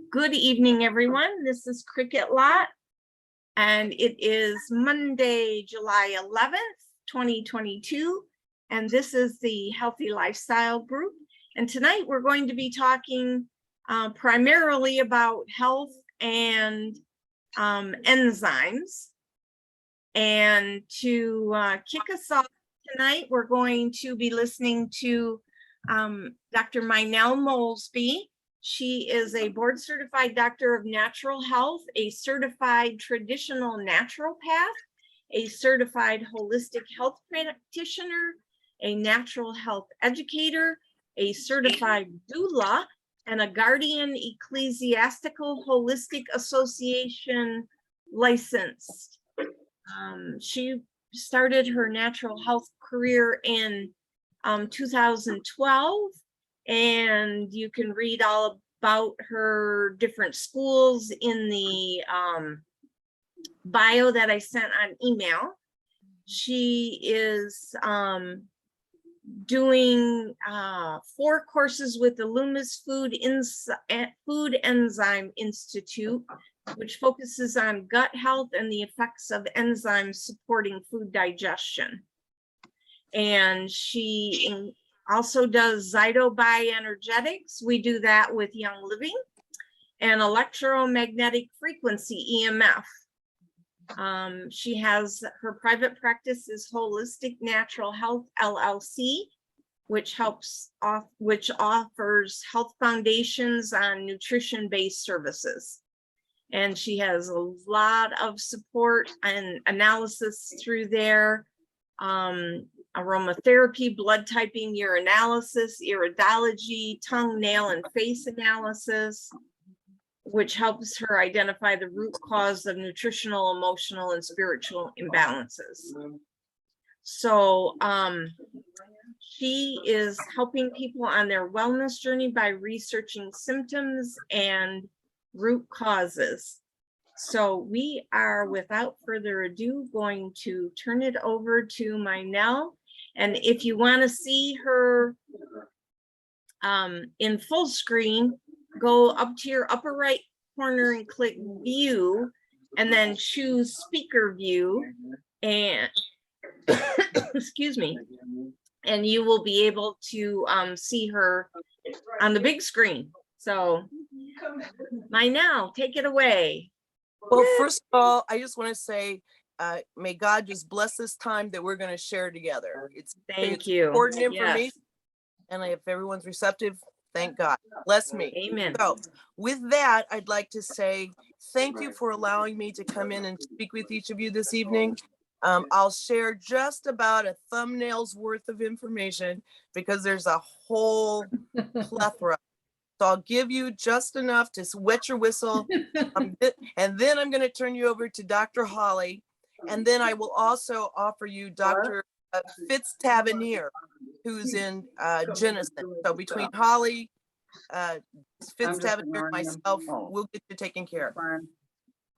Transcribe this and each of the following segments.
Good evening, everyone. This is Cricket Lot, and it is Monday, July 11th, 2022, and this is the Healthy Lifestyle Group. And tonight we're going to be talking primarily about health and enzymes. And to kick us off tonight, we're going to be listening to Dr. Mynell Molsby. She is a board certified doctor of natural health, a certified traditional naturopath, a certified holistic health practitioner, a natural health educator, a certified doula, and a guardian ecclesiastical holistic association licensed. She started her natural health career in 2012. And you can read all about her different schools in the bio that I sent on email. She is doing 4 courses with the Loomis Food Enzyme Institute, which focuses on gut health and the effects of enzymes supporting food digestion. And she also does zytobioenergetics. We do that with Young Living, and electromagnetic frequency, EMF. She has her private practice is Holistic Natural Health LLC, which offers health foundations on nutrition-based services. And she has a lot of support and analysis through there. Aromatherapy, blood typing, urinalysis, iridology, tongue, nail, and face analysis, which helps her identify the root cause of nutritional, emotional, and spiritual imbalances. So she is helping people on their wellness journey by researching symptoms and root causes. So we are, without further ado, going to turn it over to Mynell. And if you want to see her in full screen, go up to your upper right corner and click view, and then choose speaker view, and excuse me, and you will be able to see her on the big screen. So Mynell, take it away. Well, first of all, I just want to say, may God just bless this time that we're going to share together. It's important information. Yes. And if everyone's receptive, thank God. Bless me. Amen. So with that, I'd like to say thank you for allowing me to come in and speak with each of you this evening. I'll share just about a thumbnail's worth of information because there's a whole plethora. So I'll give you just enough to wet your whistle. And then I'm going to turn you over to Dr. Hollie. And then I will also offer you Dr. Fitz-Tavernier, who's in Jenison. So between Hollie, Fitz-Tavernier, and myself, we'll get you taken care of.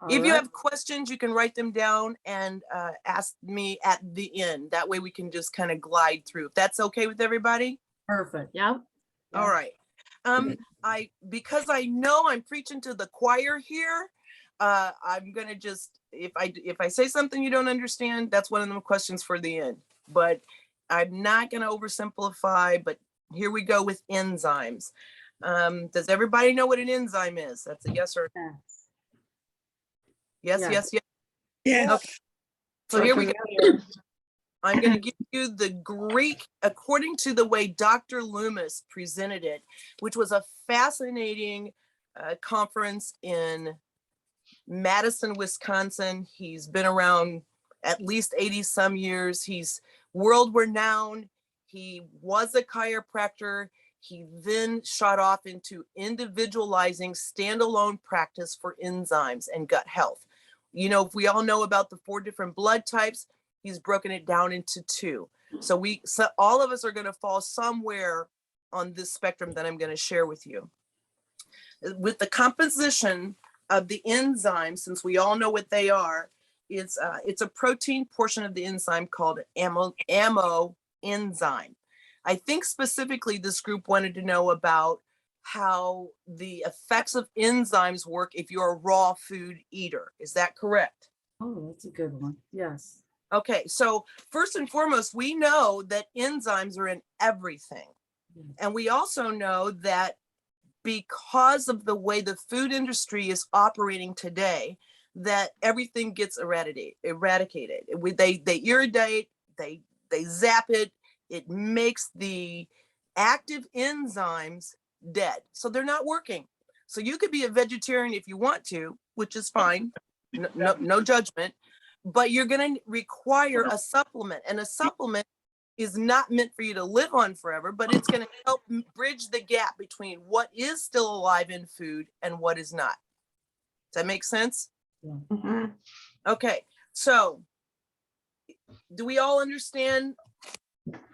If you have questions, you can write them down and ask me at the end. That way we can just kind of glide through. If that's okay with everybody? Perfect. Yeah. All right. Because I know I'm preaching to the choir here, I'm gonna just, if I say something you don't understand, that's one of the questions for the end. But I'm not gonna oversimplify. But here we go with enzymes. Does everybody know what an enzyme is? That's a yes or no. Yes, yes, yes. Yes. Okay. So here we go. I'm going to give you the Greek, according to the way Dr. Loomis presented it, which was a fascinating conference in Madison, Wisconsin. He's been around at least 80 some years. He's world renowned. He was a chiropractor. He then shot off into individualizing standalone practice for enzymes and gut health. You know, if we all know about the 4 different blood types, he's broken it down into 2. So all of us are going to fall somewhere on this spectrum that I'm going to share with you. With the composition of the enzyme, since we all know what they are, it's a protein portion of the enzyme called amino enzyme. I think specifically this group wanted to know about how the effects of enzymes work if you're a raw food eater. Is that correct? Oh, that's a good one. Yes. Okay, so first and foremost, we know that enzymes are in everything. Yes. And we also know that because of the way the food industry is operating today, that everything gets eradicated. They irradiate, they zap it, it makes the active enzymes dead. So they're not working. So you could be a vegetarian if you want to, which is fine, no judgment, but you're going to require a supplement, and a supplement is not meant for you to live on forever, but it's going to help bridge the gap between what is still alive in food and what is not. Does that make sense? Yeah. Mm-hmm. Okay, so do we all understand?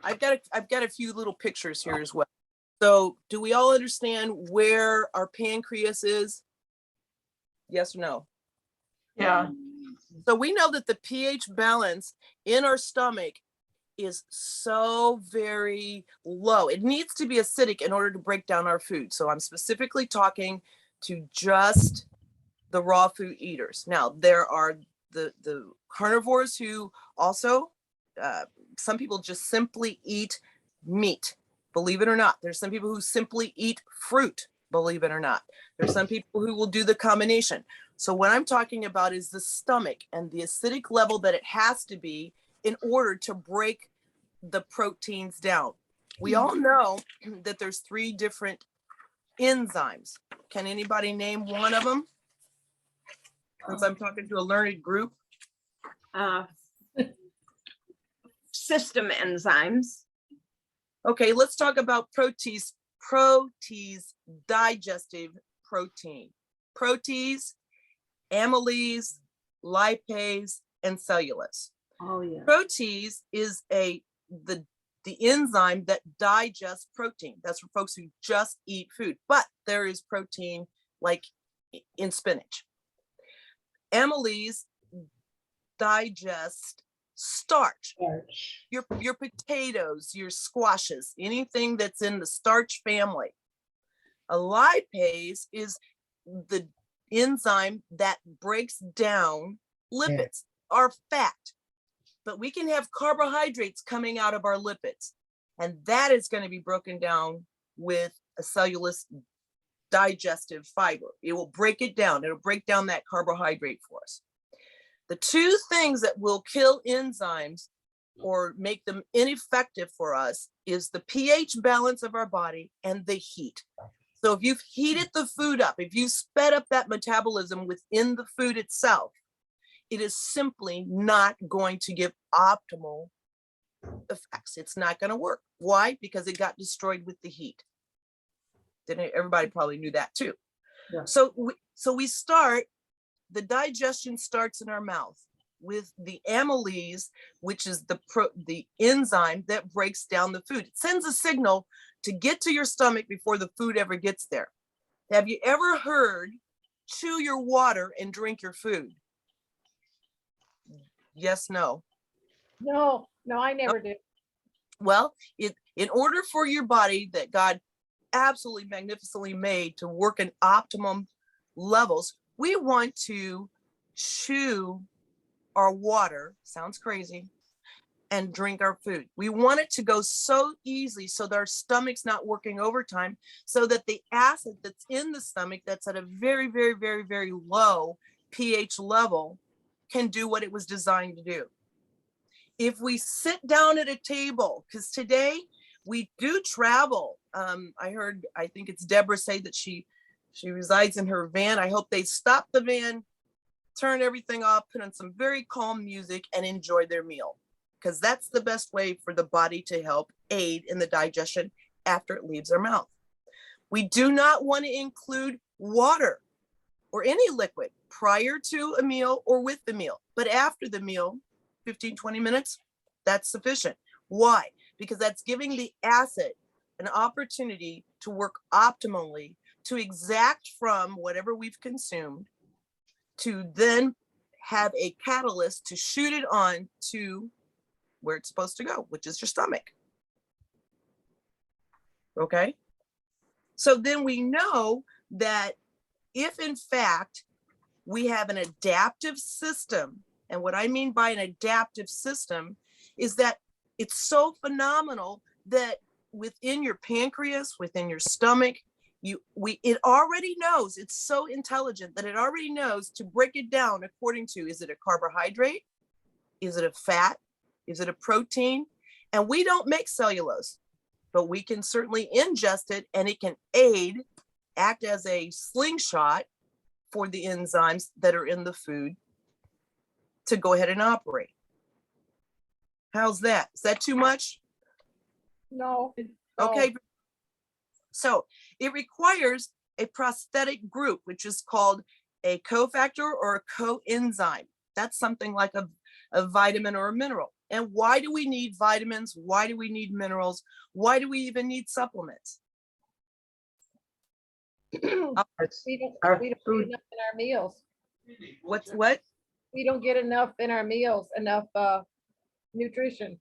I've got a few little pictures here as well. So do we all understand where our pancreas is? Yes or no? Yeah. So we know that the pH balance in our stomach is so very low. It needs to be acidic in order to break down our food. So I'm specifically talking to just the raw food eaters. Now, there are the carnivores who also, some people just simply eat meat, believe it or not. There's some people who simply eat fruit, believe it or not. There's some people who will do the combination. So what I'm talking about is the stomach and the acidic level that it has to be in order to break the proteins down. We all know that there's 3 different enzymes. Can anybody name one of them? Since I'm talking to a learned group. System enzymes. Okay, let's talk about protease digestive protein. Protease, amylase, lipase, and cellulose. Oh, yeah. Protease is the enzyme that digests protein. That's for folks who just eat food, but there is protein like in spinach. Amylase digests starch. Your potatoes, your squashes, anything that's in the starch family. A lipase is the enzyme that breaks down lipids, our fat. But we can have carbohydrates coming out of our lipids, and that is going to be broken down with a cellulose digestive fiber. It will break it down. It'll break down that carbohydrate for us. The 2 things that will kill enzymes or make them ineffective for us is the pH balance of our body and the heat. So if you've heated the food up, if you sped up that metabolism within the food itself, it is simply not going to give optimal effects. It's not going to work. Why? Because it got destroyed with the heat. Then everybody probably knew that too. Yeah. So we start, the digestion starts in our mouth with the amylase, which is the enzyme that breaks down the food. It sends a signal to get to your stomach before the food ever gets there. Have you ever heard chew your water and drink your food? Yes, no. No, I never did. Well, in order for your body that God absolutely magnificently made to work in optimum levels, we want to chew our water, sounds crazy, and drink our food. We want it to go so easily so that our stomach's not working overtime, so that the acid that's in the stomach that's at a very, very, very, very low pH level can do what it was designed to do. If we sit down at a table, because today we do travel. I think it's Deborah say that she resides in her van. I hope they stop the van, turn everything off, put on some very calm music and enjoy their meal. Because that's the best way for the body to help aid in the digestion after it leaves our mouth. We do not want to include water or any liquid prior to a meal or with the meal. But after the meal, 15, 20 minutes, that's sufficient. Why? Because that's giving the acid an opportunity to work optimally, to exact from whatever we've consumed, to then have a catalyst to shoot it on to where it's supposed to go, which is your stomach. Okay? So then we know that if in fact we have an adaptive system, and what I mean by an adaptive system is that it's so phenomenal that within your pancreas, within your stomach, it already knows, it's so intelligent that it already knows to break it down according to, is it a carbohydrate? Is it a fat? Is it a protein? And we don't make cellulose, but we can certainly ingest it, and it can act as a slingshot for the enzymes that are in the food to go ahead and operate. How's that? Is that too much? No. Okay. So it requires a prosthetic group, which is called a cofactor or a coenzyme. That's something like a vitamin or a mineral. And why do we need vitamins? Why do we need minerals? Why do we even need supplements? We don't Our get food- enough in our meals. What? We don't get enough in our meals, enough nutrition.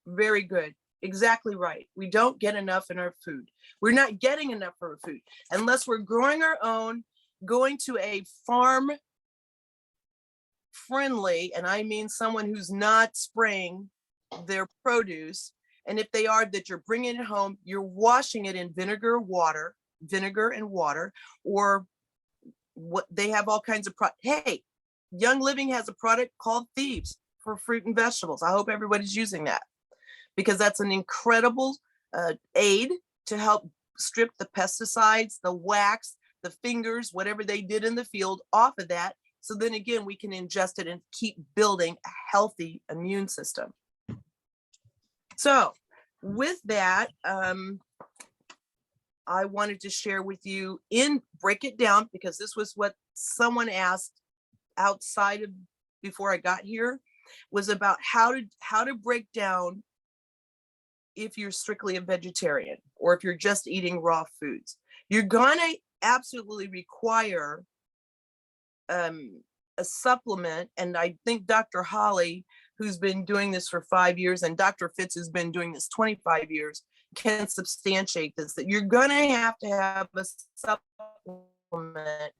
Very good. Exactly right. We don't get enough in our food. We're not getting enough for our food unless we're growing our own, going to a farm friendly, and I mean someone who's not spraying their produce. And if they are, that you're bringing it home, you're washing it in vinegar and water, or what they have all kinds of hey, Young Living has a product called Thieves for fruit and vegetables. I hope everybody's using that, because that's an incredible aid to help strip the pesticides, the wax, the fingers, whatever they did in the field off of that. So then again, we can ingest it and keep building a healthy immune system. So with that, I wanted to share with you break it down, because this was what someone asked outside of before I got here, was about how to break down if you're strictly a vegetarian or if you're just eating raw foods. You're gonna absolutely require a supplement, and I think Dr. Hollie, who's been doing this for 5 years, and Dr. Fitz has been doing this 25 years, can substantiate this, that you're gonna have to have a supplement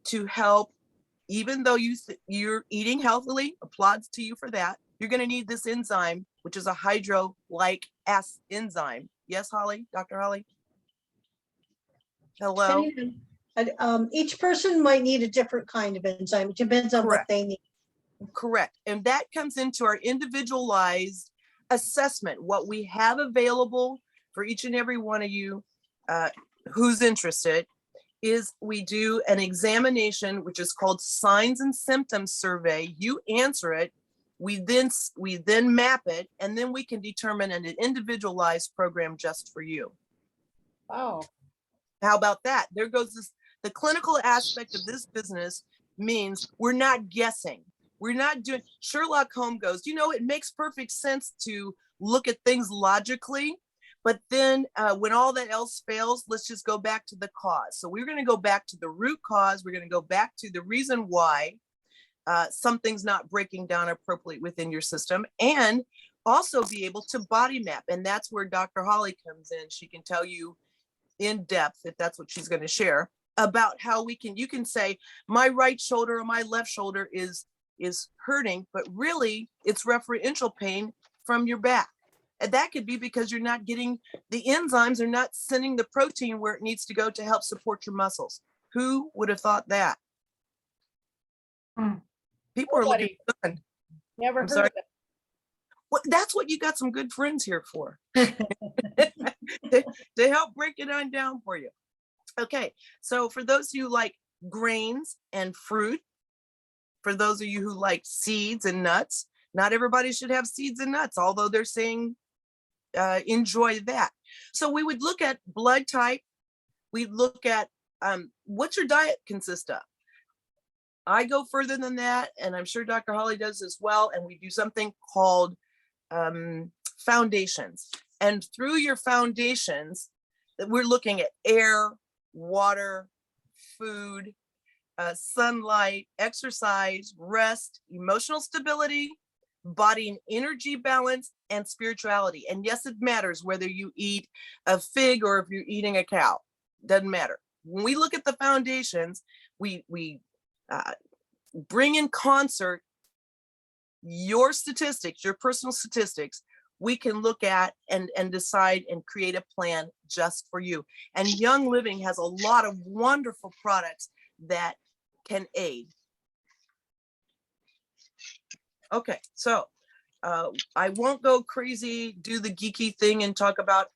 to help. Even though you're eating healthily, applauds to you for that, you're going to need this enzyme, which is a hydro-like enzyme. Yes, Hollie, Dr. Hollie? Hello? Each person might need a different kind of enzyme. It depends on what they need. Correct. And that comes into our individualized assessment, what we have available for each and every one of you who's interested. Is we do an examination, which is called signs and symptoms survey. You answer it, we then map it, and then we can determine an individualized program just for you. Oh, How about that? There goes the clinical aspect of this business means we're not guessing. We're not doing, Sherlock Holmes goes, it makes perfect sense to look at things logically. But then when all that else fails, let's just go back to the cause. So we're going to go back to the root cause. We're going to go back to the reason why something's not breaking down appropriately within your system, and also be able to body map. And that's where Dr. Hollie comes in. She can tell you in depth, if that's what she's going to share, about how you can say, my right shoulder or my left shoulder is hurting, but really it's referential pain from your back. And that could be because you're not getting the enzymes, are not sending the protein where it needs to go to help support your muscles. Who would have thought that? People are looking good. never I'm heard sorry. of it. Well, that's what you got some good friends here for. to help break it on down for you. Okay, so for those of you who like grains and fruit, for those of you who like seeds and nuts, not everybody should have seeds and nuts, although they're saying enjoy that. So we would look at blood type. We look at what's your diet consist of. I go further than that, and I'm sure Dr. Hollie does as well. And we do something called foundations. And through your foundations, we're looking at air, water, food, sunlight, exercise, rest, emotional stability, body and energy balance, and spirituality. And yes, it matters whether you eat a fig or if you're eating a cow. doesn't matter. When we look at the foundations, we bring in concert your statistics, your personal statistics. We can look at and decide and create a plan just for you. And Young Living has a lot of wonderful products that can aid. Okay, so I won't go crazy, do the geeky thing and talk about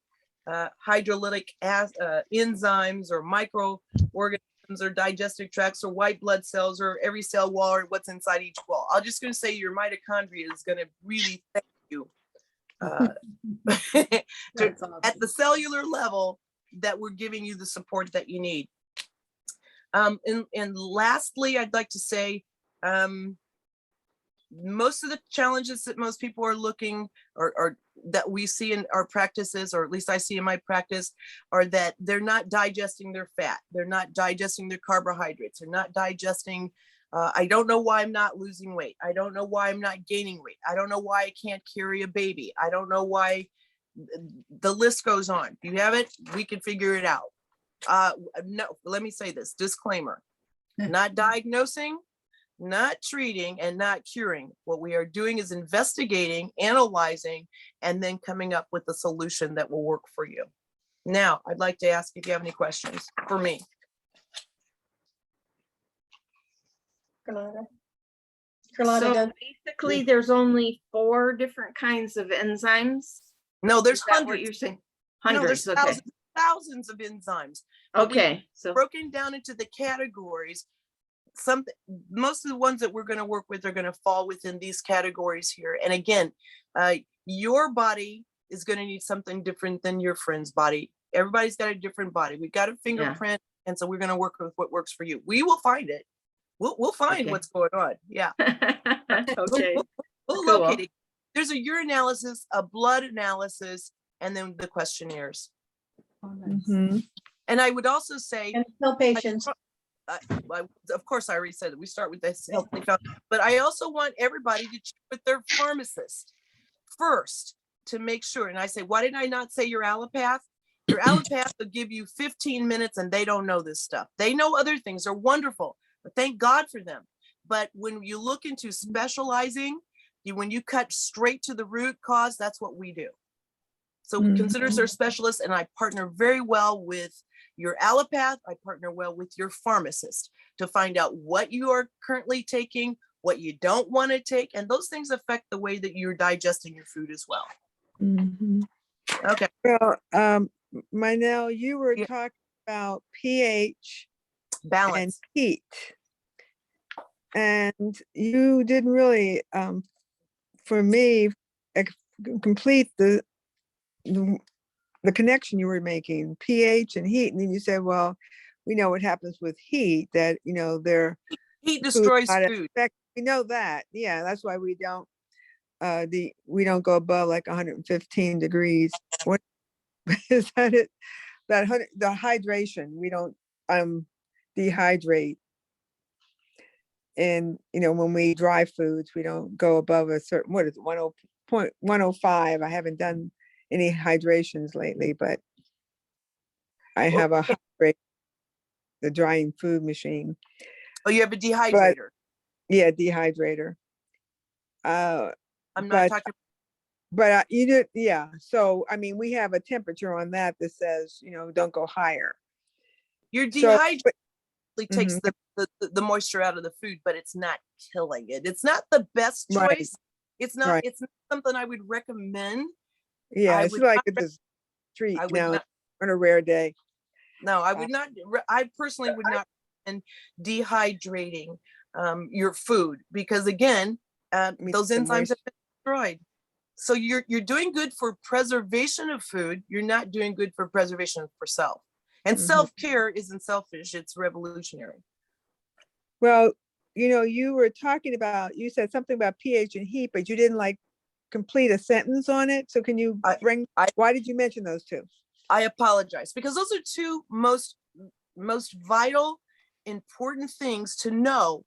hydrolytic enzymes or microorganisms or digestive tracts or white blood cells or every cell wall or what's inside each wall. I'm just going to say your mitochondria is going to really thank you That's awesome. at the cellular level that we're giving you the support that you need. And lastly, I'd like to say, most of the challenges that most people are looking or that we see in our practices, or at least I see in my practice, are that they're not digesting their fat. They're not digesting their carbohydrates. They're not digesting. I don't know why I'm not losing weight. I don't know why I'm not gaining weight. I don't know why I can't carry a baby. I don't know why. The list goes on. You have it. We can figure it out. No, let me say this disclaimer, not diagnosing, not treating, and not curing. What we are doing is investigating, analyzing, and then coming up with a solution that will work for you. Now, I'd like to ask if you have any questions for me. Carlotta So does. basically, there's only 4 different kinds of enzymes. No, there's Is that what hundreds. you're saying? No, there's Hundreds, okay. thousands of enzymes. But we Okay, so, broken down into the categories. Most of the ones that we're going to work with are going to fall within these categories here. And again, your body is going to need something different than your friend's body. Everybody's got a different body. We've got a fingerprint, and so we're going to work with what works for you. We will find it. We'll find Okay. what's going on. Yeah. okay, We'll Cool. locate it. There's a urinalysis, a blood analysis, and then the questionnaires. Oh, nice. Mhm. And I would also say, And tell patients. of course, I already said that we start with this healthy found, but I also want everybody to check with their pharmacist first to make sure. And I say, why did I not say your allopath? Your allopath will give you 15 minutes and they don't know this stuff. They know other things. They're wonderful, but thank God for them. But when you look into specializing, when you cut straight to the root cause, that's what we do. So consider us our specialists, and I partner very well with your allopath. I partner well with your pharmacist to find out what you are currently taking, what you don't want to take, and those things affect the way that you're digesting your food as well. Mhm. Okay. Well, Mynell, you were Yeah. talking about pH and Balance. heat, and you didn't really, for me, complete the connection you were making, pH and heat. And then you said, well, we know what happens with heat, that, they're Heat destroys not food. we know that. Yeah, that's why we don't we don't go above like 115 degrees. What is that? The hydration, we don't dehydrate. And when we dry foods, we don't go above a certain, what is it, 105. I haven't done any hydrations lately, but I have a the drying food machine. Oh, you have a dehydrator. Yeah, dehydrator. I'm not talking. But you did, yeah. So I mean, we have a temperature on that says, don't go higher. Your So, dehydrator takes the moisture out of the food, but it's not killing it. It's not the best choice. Right. It's not. Right. It's not something I would recommend. Yeah, I it's would like not it's a treat I would now not. on a rare day. No, I would not. I personally would not recommend dehydrating your food, because again, those the enzymes have been destroyed. So you're doing good for preservation of food. You're not doing good for preservation for self. And self-care isn't selfish. It's revolutionary. Well, you were talking about, you said something about pH and heat, but you didn't complete a sentence on it. So can you why did you mention those two? I apologize, because those are two most vital, important things to know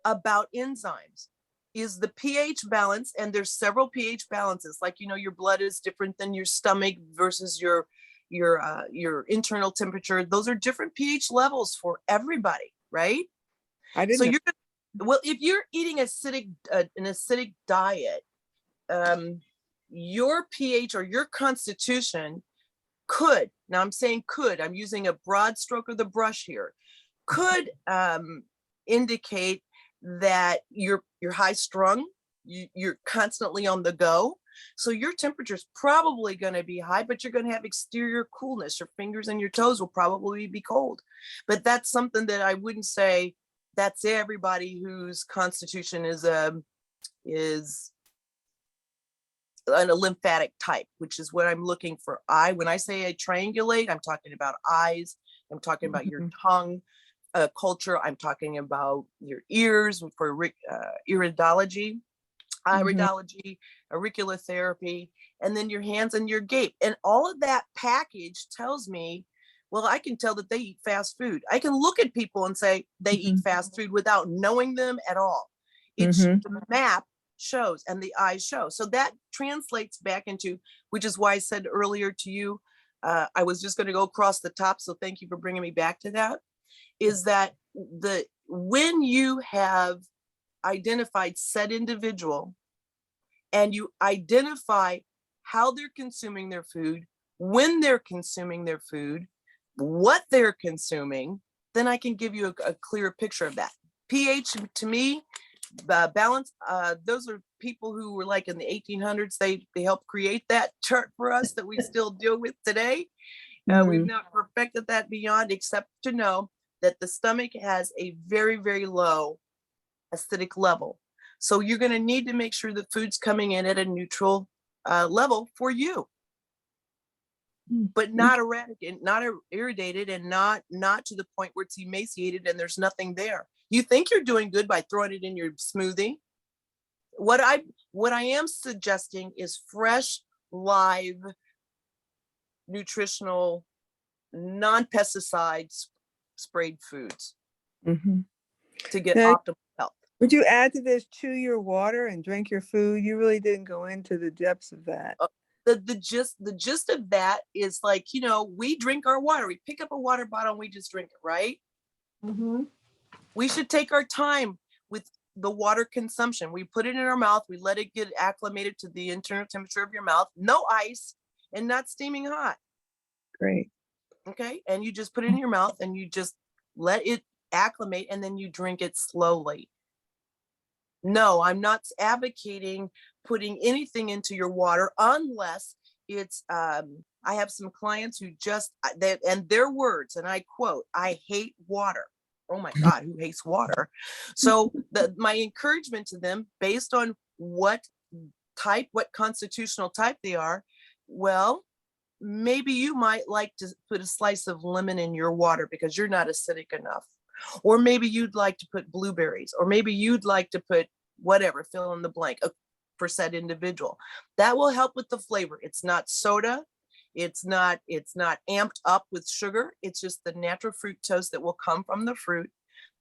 about enzymes. Is the pH balance, and there's several pH balances. Like, your blood is different than your stomach versus your your internal temperature. Those are different pH levels for everybody, right? I didn't So know. you're well, if you're eating an acidic diet, your pH or your constitution could, now I'm saying could, I'm using a broad stroke of the brush here, could indicate that you're high strung, you're constantly on the go. So your temperature is probably going to be high, but you're going to have exterior coolness. Your fingers and your toes will probably be cold. But that's something that I wouldn't say that's everybody whose constitution is a lymphatic type, which is what I'm looking for. When I say I triangulate, I'm talking about eyes, I'm talking about your tongue culture, I'm talking about your ears for iridology, iridology, auriculotherapy, and then your hands and your gait. And all of that package tells me, well, I can tell that they eat fast food. I can look at people and say they eat fast food without knowing them at all. It's the map shows and the eyes show. So that translates back into, which is why I said earlier to you, I was just going to go across the top. So thank you for bringing me back to that, is that when you have identified said individual and you identify how they're consuming their food, when they're consuming their food, what they're consuming, then I can give you a clear picture of that. pH to me, balance, those are people who were like in the 1800s. They helped create that chart for us that we still deal with today. We've not perfected that beyond, except to know that the stomach has a very, very low acidic level. So you're going to need to make sure the food's coming in at a neutral level for you, but not erratic, not irritated, and not to the point where it's emaciated and there's nothing there. You think you're doing good by throwing it in your smoothie. What I am suggesting is fresh, live, nutritional, non-pesticides sprayed foods to get Now, optimal health. would you add to this, chew your water and drink your food? You really didn't go into the depths of that. The gist of that is like, we drink our water. We pick up a water bottle and we just drink it, right? We should take our time with the water consumption. We put it in our mouth. We let it get acclimated to the internal temperature of your mouth. No ice and not steaming hot. Great. Okay. And you just put it in your mouth and you just let it acclimate and then you drink it slowly. No, I'm not advocating putting anything into your water unless it's, I have some clients who and their words, and I quote, "I hate water." Oh my God, who hates water? So my encouragement to them, based on what constitutional type they are, well, maybe you might like to put a slice of lemon in your water because you're not acidic enough. Or maybe you'd like to put blueberries, or maybe you'd like to put whatever, fill in the blank for said individual. That will help with the flavor. It's not soda. It's not amped up with sugar. It's just the natural fructose that will come from the fruit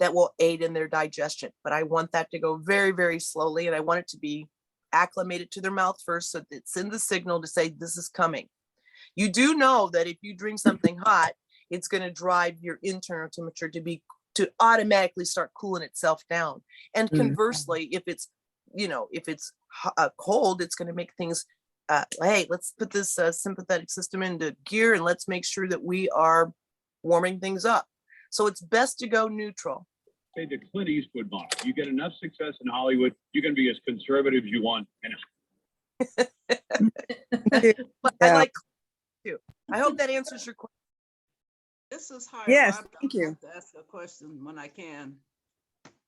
that will aid in their digestion. But I want that to go very, very slowly. And I want it to be acclimated to their mouth first, so that it's in the signal to say, this is coming. You do know that if you drink something hot, it's going to drive your internal temperature to automatically start cooling itself down. And conversely, if it's cold, it's going to make things, hey, let's put this sympathetic system into gear and let's make sure that we are warming things up. So it's best to go neutral. Say the Clint Eastwood model. You get enough success in Hollywood, you can be as conservative as you want. But I like too. I hope that answers your question. This is hard. Yes, thank you. I have to ask a question when I can.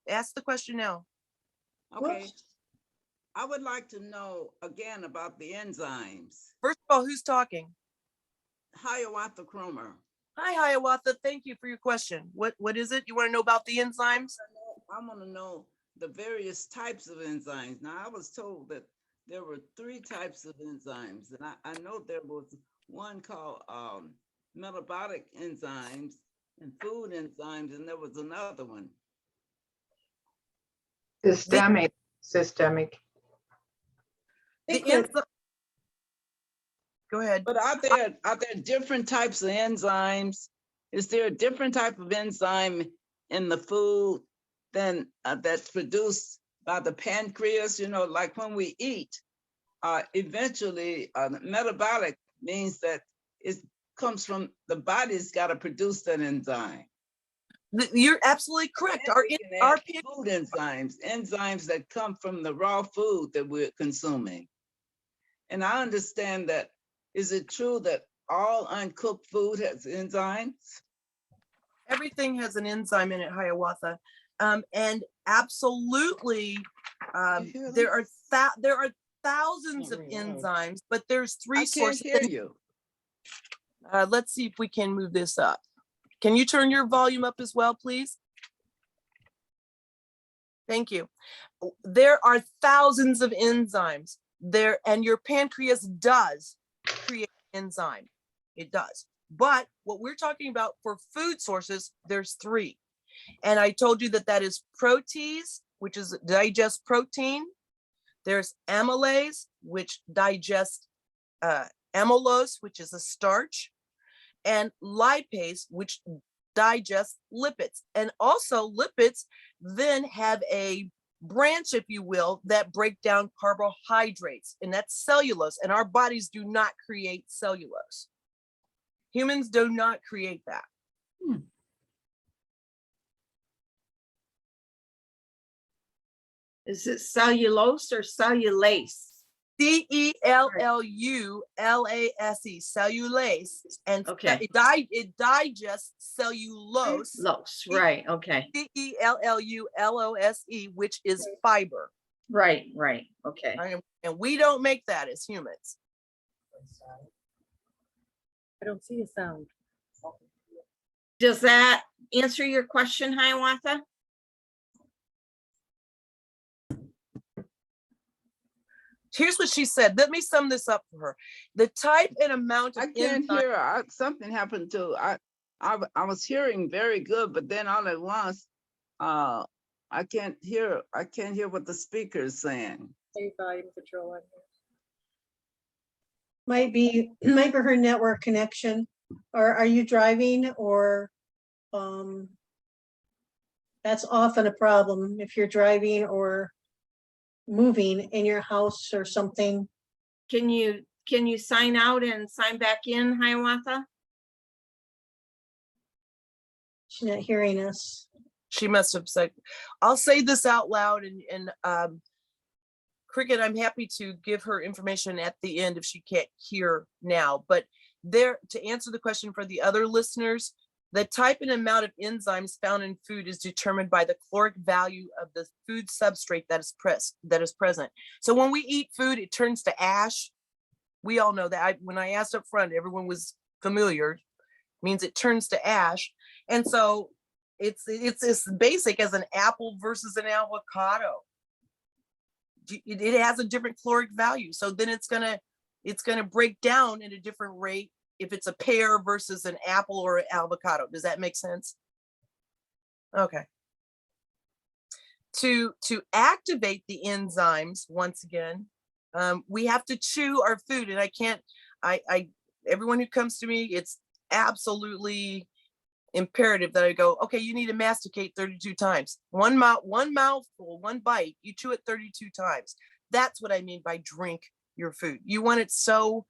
Ask the question now. Okay. I would like to know again about the enzymes. First of all, who's talking? Hiawatha Cromer. Hi, Hiawatha. Thank you for your question. What is it? You want to know about the enzymes? I want to know the various types of enzymes. Now, I was told that there were 3 types of enzymes, and I know there was one called metabolic enzymes and food enzymes, and there was another one. Systemic. Go Go ahead. But are there different types of enzymes? Is there a different type of enzyme in the food than that's produced by the pancreas? You know, like when we eat, eventually metabolic means that it comes from the body's got to produce that enzyme. You're absolutely correct. And we can Our add food enzymes that come from the raw food that we're consuming. And I understand that. Is it true that all uncooked food has enzymes? everything has an enzyme in it, Hiawatha. And absolutely, hear there are thousands of enzymes, but there's three I can't sources. hear you. Let's see if we can move this up. Can you turn your volume up as well, please? Thank you. There are thousands of enzymes there, and your pancreas does create enzyme. It does. But what we're talking about for food sources, there's three. And I told you that is protease, which is digest protein. There's amylase, which digests amylose, which is a starch, and lipase, which digests lipids. And also lipids then have a branch, if you will, that break down carbohydrates, and that's cellulose. And our bodies do not create cellulose. Humans do not create that. Is it cellulose or cellulase? Cellulase, cellulase, and Okay. it digests cellulose. Right, okay. Cellulose, which is fiber. Right, okay. And we don't make that as humans. I don't see a sound. Does that answer your question, Hiawatha? Here's what she said. Let me sum this up for her. The type and amount of I can't enzyme- hear. Something happened to. I was hearing very good, but then all at once, I can't hear. I can't hear what the speaker is saying. Maybe volume control on here. Might be her network connection, or are you driving, or that's often a problem if you're driving or moving in your house or something. Can you sign out and sign back in, Hiawatha? She's not hearing us. She must have said, I'll say this out loud, and Cricket, I'm happy to give her information at the end if she can't hear now. But there, to answer the question for the other listeners, the type and amount of enzymes found in food is determined by the caloric value of the food substrate that is present. So when we eat food, it turns to ash. We all know that. When I asked up front, everyone was familiar. Means it turns to ash. And so it's as basic as an apple versus an avocado. It has a different caloric value. So then it's gonna break down at a different rate if it's a pear versus an apple or an avocado. Does that make sense? Okay. To activate the enzymes, once again, we have to chew our food. And everyone who comes to me, it's absolutely imperative that I go, okay, you need to masticate 32 times. One mouthful, one bite, you chew it 32 times. That's what I mean by drink your food. You want it so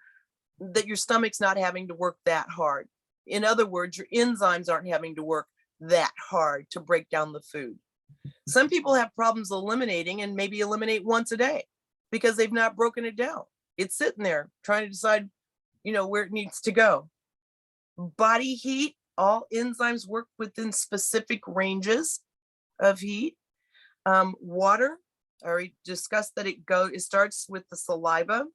that your stomach's not having to work that hard. In other words, your enzymes aren't having to work that hard to break down the food. Some people have problems eliminating and maybe eliminate once a day because they've not broken it down. It's sitting there trying to decide, where it needs to go. Body heat, all enzymes work within specific ranges of heat. Water, I already discussed that it starts with the saliva.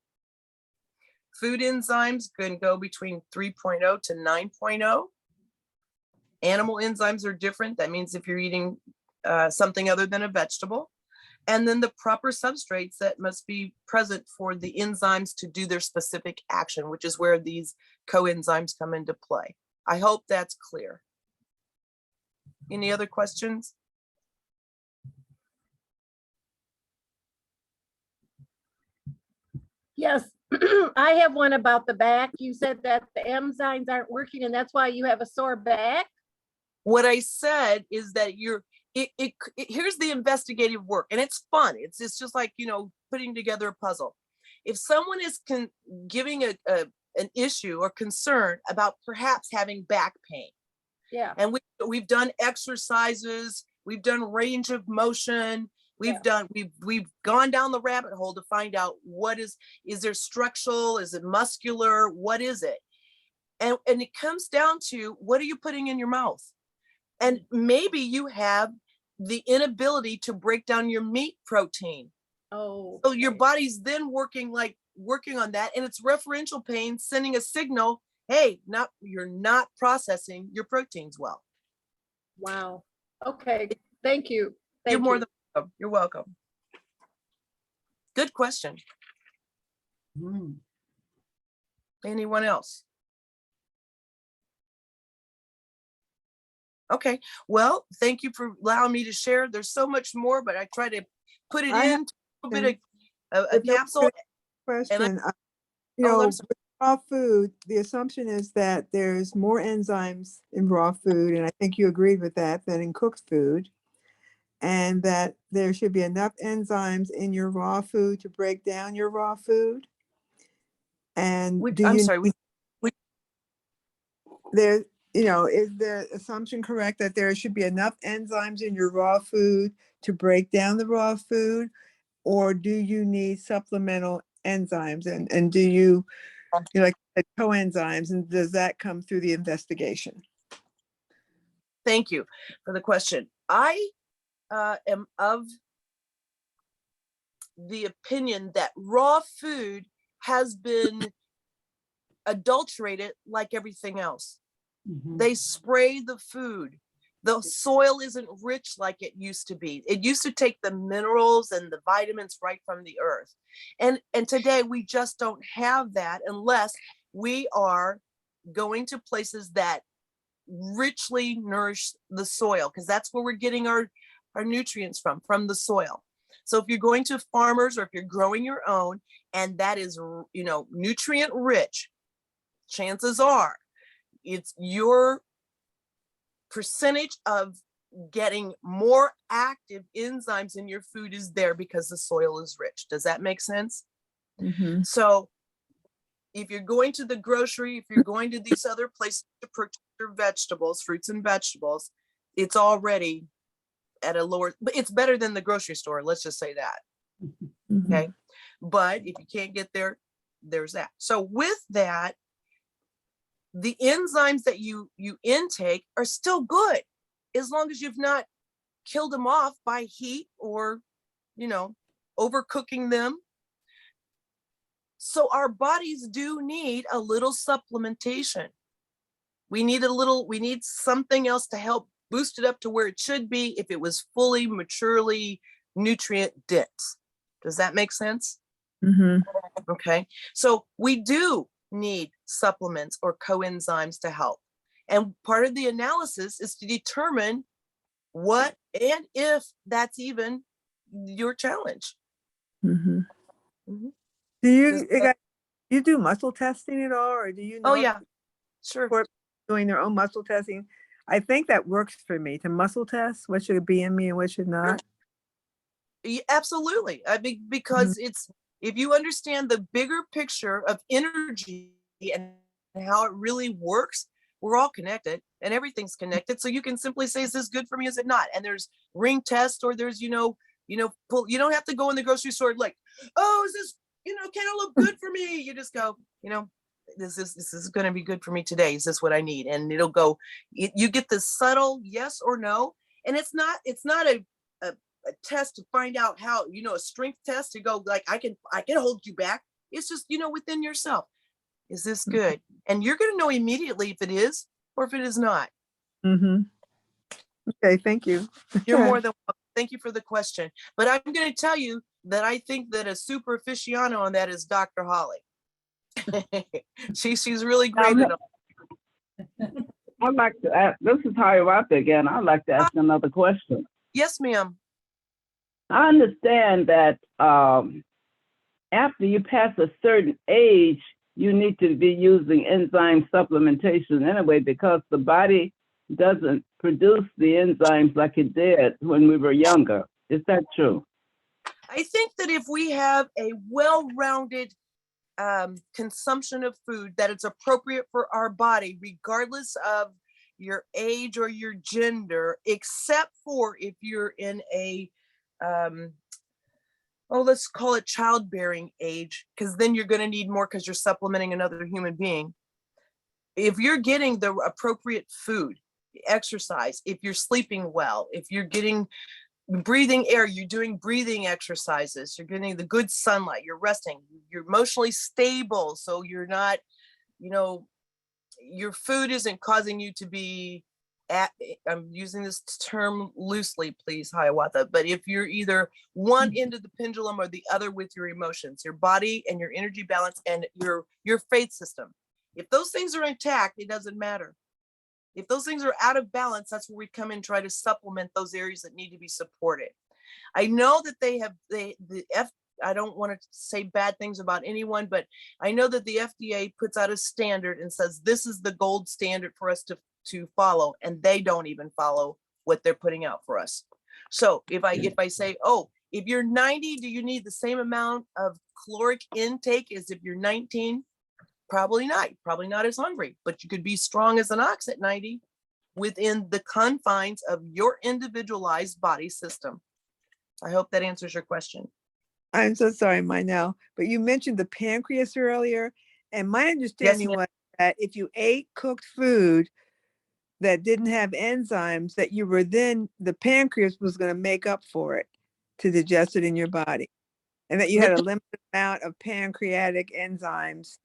Food enzymes can go between 3.0 to 9.0. Animal enzymes are different. That means if you're eating something other than a vegetable. And then the proper substrates that must be present for the enzymes to do their specific action, which is where these coenzymes come into play. I hope that's clear. Any other questions? Yes, I have one about the back. You said that the enzymes aren't working and that's why you have a sore back. What I said is that here's the investigative work, and it's fun. It's just like, putting together a puzzle. If someone is giving an issue or concern about perhaps having back pain, Yeah. and we've done exercises, we've done range of motion, we've gone down the rabbit hole to find out is there structural, is it muscular, what is it? And it comes down to, what are you putting in your mouth? And maybe you have the inability to break down your meat protein. Oh. So your body's then working on that, and it's referential pain sending a signal, hey, you're not processing your proteins well. Wow. Okay. Thank you. You're more than welcome. You're welcome. Good question. Anyone else? Okay, well, thank you for allowing me to share. There's so much more, but I try to put it in a bit of a capsule. Question. I'm With raw food, the assumption is that there's more enzymes in raw food, and I think you agreed with that, than in cooked food, and that there should be enough enzymes in your raw food to break down your raw food. And is the assumption correct that there should be enough enzymes in your raw food to break down the raw food, or do you need supplemental enzymes? And do you like coenzymes, and does that come through the investigation? Thank you for the question. I am of the opinion that raw food has been adulterated like everything else. They spray the food. The soil isn't rich like it used to be. It used to take the minerals and the vitamins right from the earth. And today we just don't have that unless we are going to places that richly nourish the soil, because that's where we're getting our nutrients from the soil. So if you're going to farmers, or if you're growing your own, and that is, nutrient rich, chances are it's your percentage of getting more active enzymes in your food is there because the soil is rich. Does that make sense? So if you're going to the grocery, if you're going to these other places to purchase your vegetables, fruits and vegetables, it's already at a lower, but it's better than the grocery store. Let's just say that. Okay. But if you can't get there, there's that. So with that, the enzymes that you intake are still good, as long as you've not killed them off by heat or, overcooking them. So our bodies do need a little supplementation. We need something else to help boost it up to where it should be if it was fully, maturely nutrient dense. Does that make sense? Okay. So we do need supplements or coenzymes to help. And part of the analysis is to determine what and if that's even your challenge. Do you do muscle testing at all, or do you know? Oh yeah, sure. Doing their own muscle testing. I think that works for me, to muscle test what should be in me and what should not. Yeah, absolutely. I mean, because if you understand the bigger picture of energy and how it really works, we're all connected and everything's connected. So you can simply say, is this good for me? Is it not? And there's ring tests, or there's, you don't have to go in the grocery store like, oh, is this, can it look good for me? You just go, this is going to be good for me today. Is this what I need? And it'll go, you get this subtle yes or no. And it's not a test to find out how, a strength test to go like, I can hold you back. It's just, within yourself. Is this good? And you're going to know immediately if it is or if it is not. Okay, thank you. You're more than welcome. Thank you for the question. But I'm going to tell you that I think that a super aficionado on that is Dr. Hollie. She's really great at it. I'd like to ask, this is Hollie Roth again. I'd like to ask another question. Yes, ma'am. I understand that after you pass a certain age, you need to be using enzyme supplementation anyway, because the body doesn't produce the enzymes like it did when we were younger. Is that true? I think that if we have a well-rounded consumption of food, that it's appropriate for our body, regardless of your age or your gender, except for if you're in a, let's call it childbearing age, because then you're going to need more because you're supplementing another human being. If you're getting the appropriate food, exercise, if you're sleeping well, if you're getting breathing air, you're doing breathing exercises, you're getting the good sunlight, you're resting, you're emotionally stable, so you're not, your food isn't causing you to be I'm using this term loosely, please, Hiawatha, but if you're either one end of the pendulum or the other with your emotions, your body and your energy balance and your faith system, if those things are intact, it doesn't matter. If those things are out of balance, that's where we come in and try to supplement those areas that need to be supported. I know that I don't want to say bad things about anyone, but I know that the FDA puts out a standard and says this is the gold standard for us to follow, and they don't even follow what they're putting out for us. So if I say, if you're 90, do you need the same amount of caloric intake as if you're 19? Probably not as hungry, but you could be strong as an ox at 90 within the confines of your individualized body system. I hope that answers your question. I'm so sorry, Mynell, but you mentioned the pancreas earlier, and my understanding was that if you ate cooked food that didn't have enzymes, that you were then, the pancreas was going to make up for it to digest it in your body, and that you had a limited amount of pancreatic enzymes,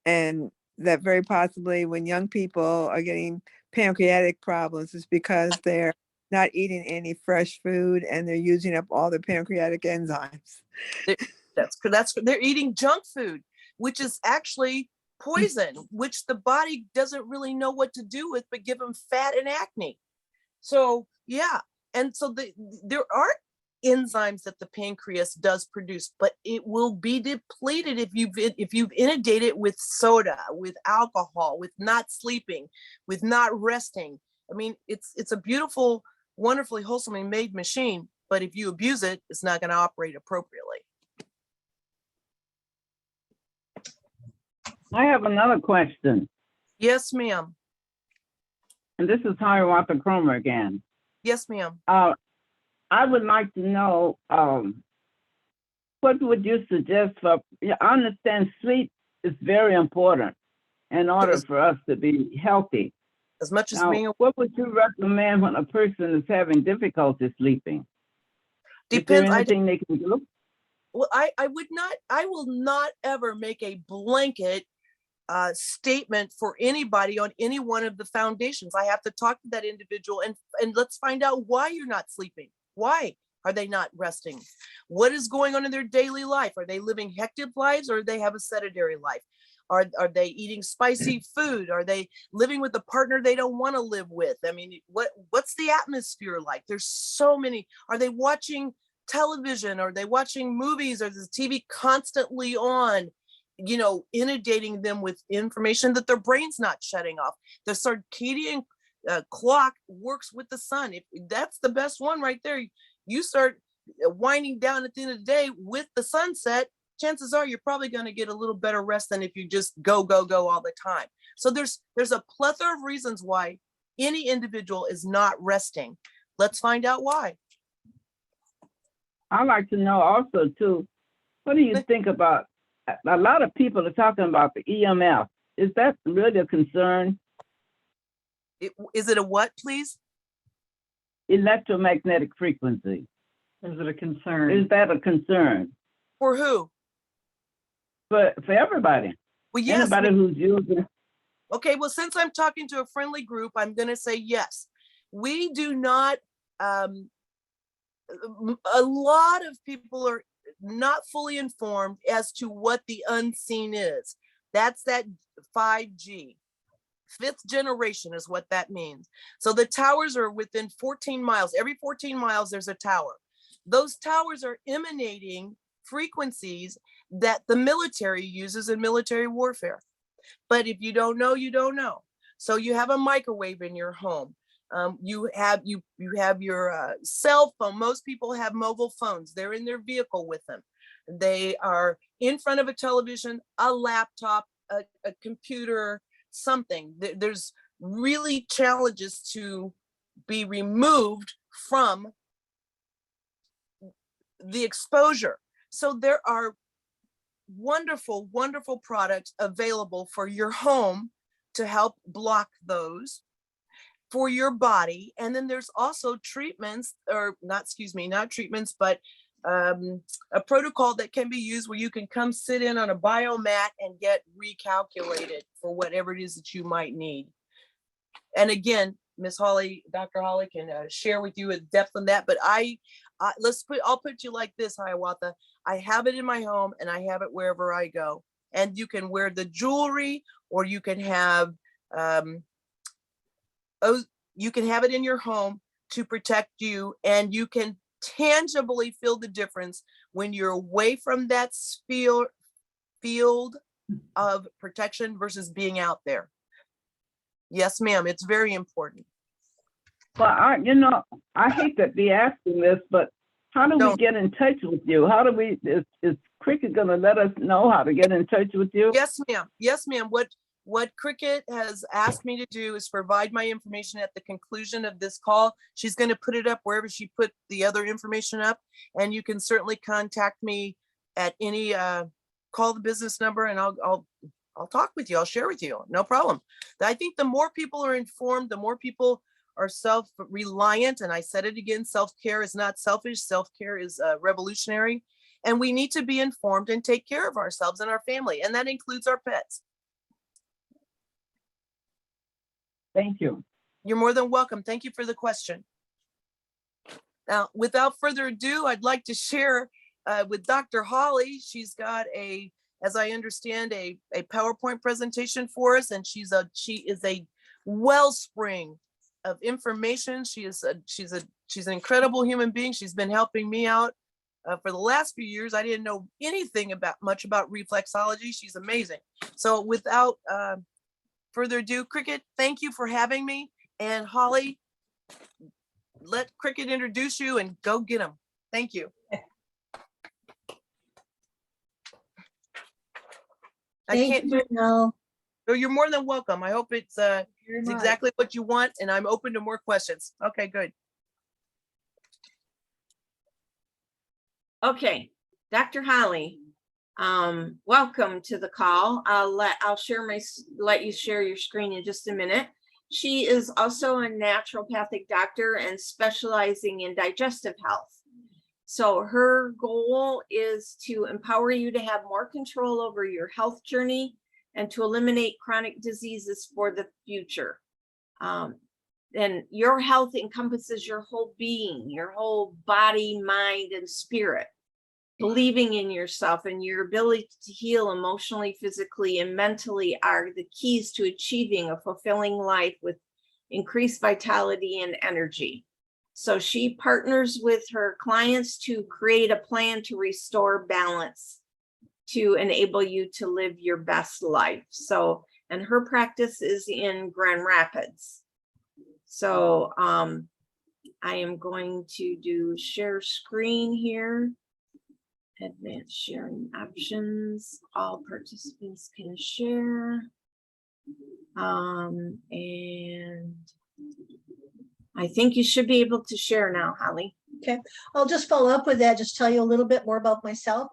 and that very possibly when young people are getting pancreatic problems, it's because they're not eating any fresh food and they're using up all the pancreatic enzymes. They're eating junk food, which is actually poison, which the body doesn't really know what to do with, but give them fat and acne. So yeah, and so there are enzymes that the pancreas does produce, but it will be depleted if you've inundated it with soda, with alcohol, with not sleeping, with not resting. I mean, it's a beautiful, wonderfully wholesomely made machine, but if you abuse it, it's not going to operate appropriately. I have another question. Yes, ma'am. And this is Hiawatha Cromer again. Yes, ma'am. I would like to know, what would you suggest for, I understand sleep is very important in order for us to be healthy. As much as what would you recommend when a person is having difficulty sleeping? Depends. Is there anything they can do? Well, I will not ever make a blanket statement for anybody on any one of the foundations. I have to talk to that individual and let's find out why you're not sleeping. Why are they not resting? What is going on in their daily life? Are they living hectic lives or do they have a sedentary life? Are they eating spicy food? Are they living with a partner they don't want to live with? I mean, what's the atmosphere like? There's so many. Are they watching television? Are they watching movies? Or is the TV constantly on, inundating them with information that their brain's not shutting off? The circadian clock works with the sun. If that's the best one right there, you start winding down at the end of the day with the sunset, chances are you're probably going to get a little better rest than if you just go all the time. So there's a plethora of reasons why any individual is not resting. Let's find out why. I'd like to know also too, what do you think about, a lot of people are talking about the EMF. Is that really a concern? Is it a what, please? Electromagnetic frequency. Is it a concern? Is that a concern? For who? For everybody. Well, yes. Anybody who's using. Okay, well, since I'm talking to a friendly group, I'm going to say yes. We do not, a lot of people are not fully informed as to what the unseen is. That's that 5G. 5th generation is what that means. So the towers are within 14 miles. Every 14 miles, there's a tower. Those towers are emanating frequencies that the military uses in military warfare. But if you don't know, you don't know. So you have a microwave in your home. You have your cell phone. Most people have mobile phones. They're in their vehicle with them. They are in front of a television, a laptop, a computer, something. There's really challenges to be removed from the exposure. So there are wonderful, wonderful products available for your home to help block those for your body. And then there's also treatments, or not treatments, but a protocol that can be used where you can come sit in on a biomat and get recalculated for whatever it is that you might need. And again, Miss Hollie, Dr. Hollie can share with you a depth on that. But I'll put you like this, Hiawatha. I have it in my home and I have it wherever I go. And you can wear the jewelry, or you can have it in your home to protect you, and you can tangibly feel the difference when you're away from that field of protection versus being out there. Yes, ma'am, it's very important. Well, I hate to be asking this, but how do we get in touch with you? How do we, is Cricket gonna let us know how to get in touch with you? Yes, ma'am. Yes, ma'am. What Cricket has asked me to do is provide my information at the conclusion of this call. She's going to put it up wherever she put the other information up. And you can certainly contact me at any, call the business number, and I'll talk with you. I'll share with you. No problem. I think the more people are informed, the more people are self-reliant. And I said it again, self-care is not selfish. Self-care is revolutionary. And we need to be informed and take care of ourselves and our family. And that includes our pets. Thank you. You're more than welcome. Thank you for the question. Now, without further ado, I'd like to share with Dr. Hollie. She's got as I understand, a PowerPoint presentation for us, and she is a wellspring of information. She's an incredible human being. She's been helping me out for the last few years. I didn't know anything much about reflexology. She's amazing. So without further ado, Cricket, thank you for having me. And Hollie, let Cricket introduce you and go get him. Thank you. Thank you, Mynell. So you're more than welcome. I hope it's exactly what you want, and I'm open to more questions. Okay, good. Okay, Dr. Hollie, welcome to the call. I'll let you share your screen in just a minute. She is also a naturopathic doctor and specializing in digestive health. So her goal is to empower you to have more control over your health journey and to eliminate chronic diseases for the future. And your health encompasses your whole being, your whole body, mind, and spirit. Believing in yourself and your ability to heal emotionally, physically, and mentally are the keys to achieving a fulfilling life with increased vitality and energy. So she partners with her clients to create a plan to restore balance to enable you to live your best life. So, and her practice is in Grand Rapids. So I am going to do share screen here. Advanced sharing options. All participants can share. And I think you should be able to share now, Hollie. Okay, I'll just follow up with that, just tell you a little bit more about myself.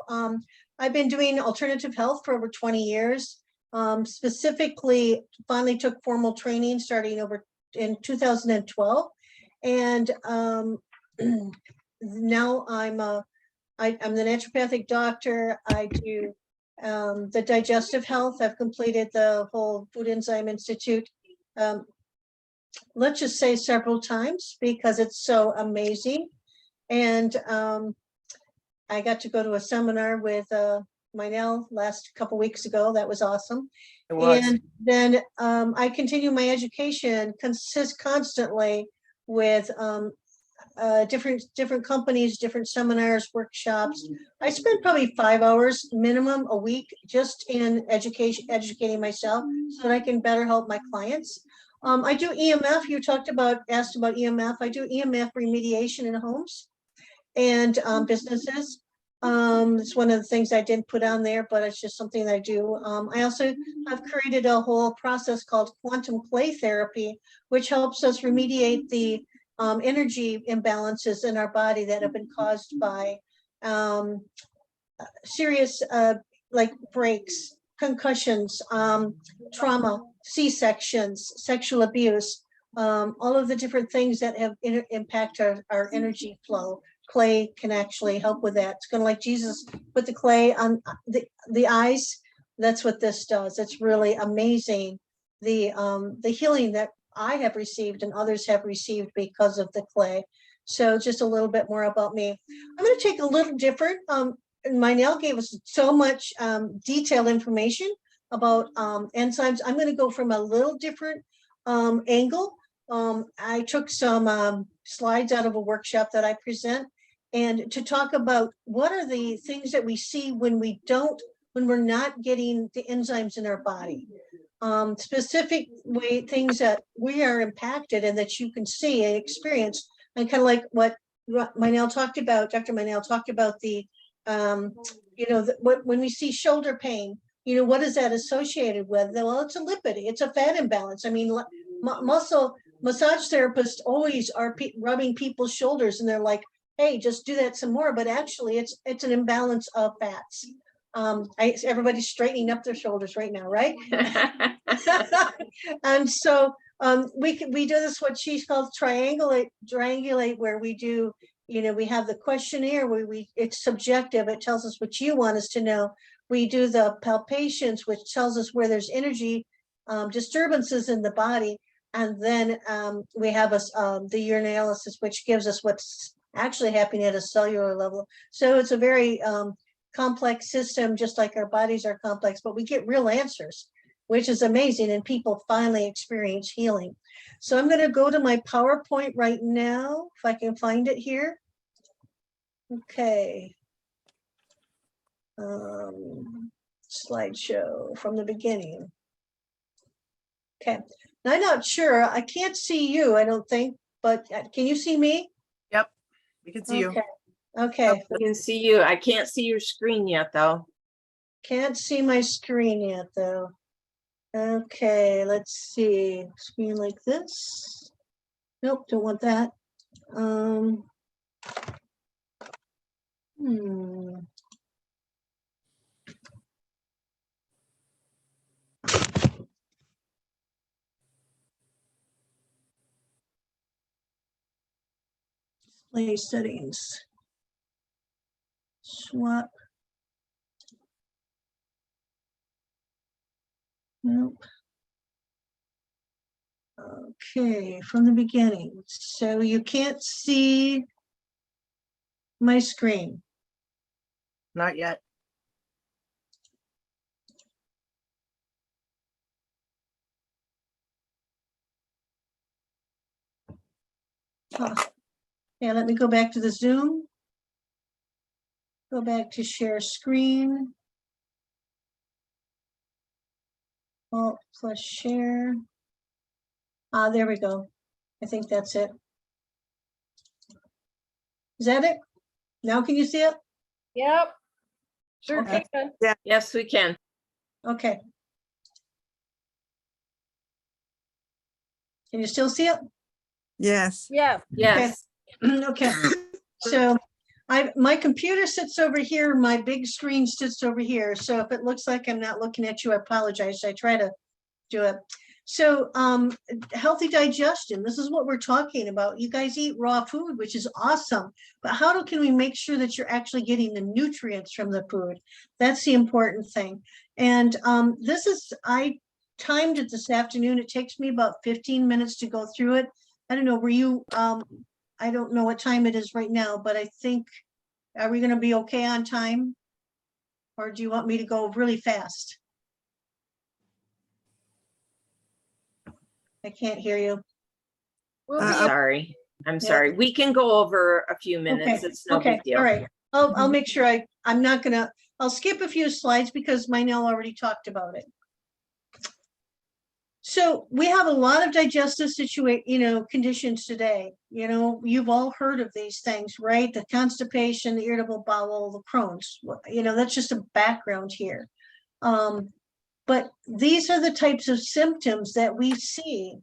I've been doing alternative health for over 20 years. Specifically, finally took formal training starting over in 2012. And now I'm the naturopathic doctor. I do the digestive health. I've completed the whole Food Enzyme Institute. Let's just say several times because it's so amazing. And I got to go to a seminar with Mynell last couple weeks ago. That was awesome. It was. And then I continue my education constantly with different companies, different seminars, workshops. I spend probably 5 hours minimum a week just in educating myself so that I can better help my clients. I do EMF. You asked about EMF. I do EMF remediation in homes and businesses. It's one of the things I didn't put on there, but it's just something that I do. I also have created a whole process called quantum play therapy, which helps us remediate the energy imbalances in our body that have been caused by serious like breaks, concussions, trauma, C-sections, sexual abuse, all of the different things that have impact our energy flow. Clay can actually help with that. It's kind of like Jesus put the clay on the eyes. That's what this does. It's really amazing. The healing that I have received and others have received because of the clay. So just a little bit more about me. I'm going to take a little different. Mynell gave us so much detailed information about enzymes. I'm going to go from a little different angle. I took some slides out of a workshop that I present, and to talk about what are the things that we see when we're not getting the enzymes in our body. Specific things that we are impacted and that you can see and experience, and kind of like what Mynell talked about, Dr. Mynell talked about the, when we see shoulder pain, what is that associated with? Well, it's a lipid, it's a fat imbalance. I mean, massage therapists always are rubbing people's shoulders and they're like, hey, just do that some more. But actually it's an imbalance of fats. Everybody's straightening up their shoulders right now, right? And so we do this, what she calls triangulate, where we do, we have the questionnaire where it's subjective. It tells us what you want us to know. We do the palpations, which tells us where there's energy disturbances in the body. And then we have the urinalysis, which gives us what's actually happening at a cellular level. So it's a very complex system, just like our bodies are complex, but we get real answers, which is amazing. And people finally experience healing. So I'm going to go to my PowerPoint right now, if I can find it here. Okay. Slideshow from the beginning. Okay. Now, I'm not sure. I can't see you, I don't think, but can you see me? Yep, we can see you. Okay. I can see you. I can't see your screen yet, though. Can't see my screen yet, though. Okay, let's see. Screen like this. Nope, don't want that. Display settings. Swap. Nope. Okay, from the beginning. So you can't see my screen. Not yet. Huh. Yeah, let me go back to the Zoom. Go back to share screen. Alt plus share. There we go. I think that's it. Is that it? Now can you see it? Yep. Sure Okay. can. Yes, we can. Okay. Can you still see it? Yes. Yes. Yes. Okay. So my computer sits over here. My big screen sits over here. So if it looks like I'm not looking at you, I apologize. I try to do it. So healthy digestion, this is what we're talking about. You guys eat raw food, which is awesome. But how can we make sure that you're actually getting the nutrients from the food? That's the important thing. And I timed it this afternoon. It takes me about 15 minutes to go through it. I don't know, I don't know what time it is right now, but I think, are we going to be okay on time? Or do you want me to go really fast? I can't hear you. We'll Uh, be, Sorry. I'm Yeah. sorry. We can go over a few minutes. Okay, It's no okay, big deal. all right. I'll make sure I'm not gonna, I'll skip a few slides because Mynell already talked about it. So we have a lot of digestive conditions today. You've all heard of these things, right? The constipation, the irritable bowel, the Crohn's, that's just a background here. But these are the types of symptoms that we see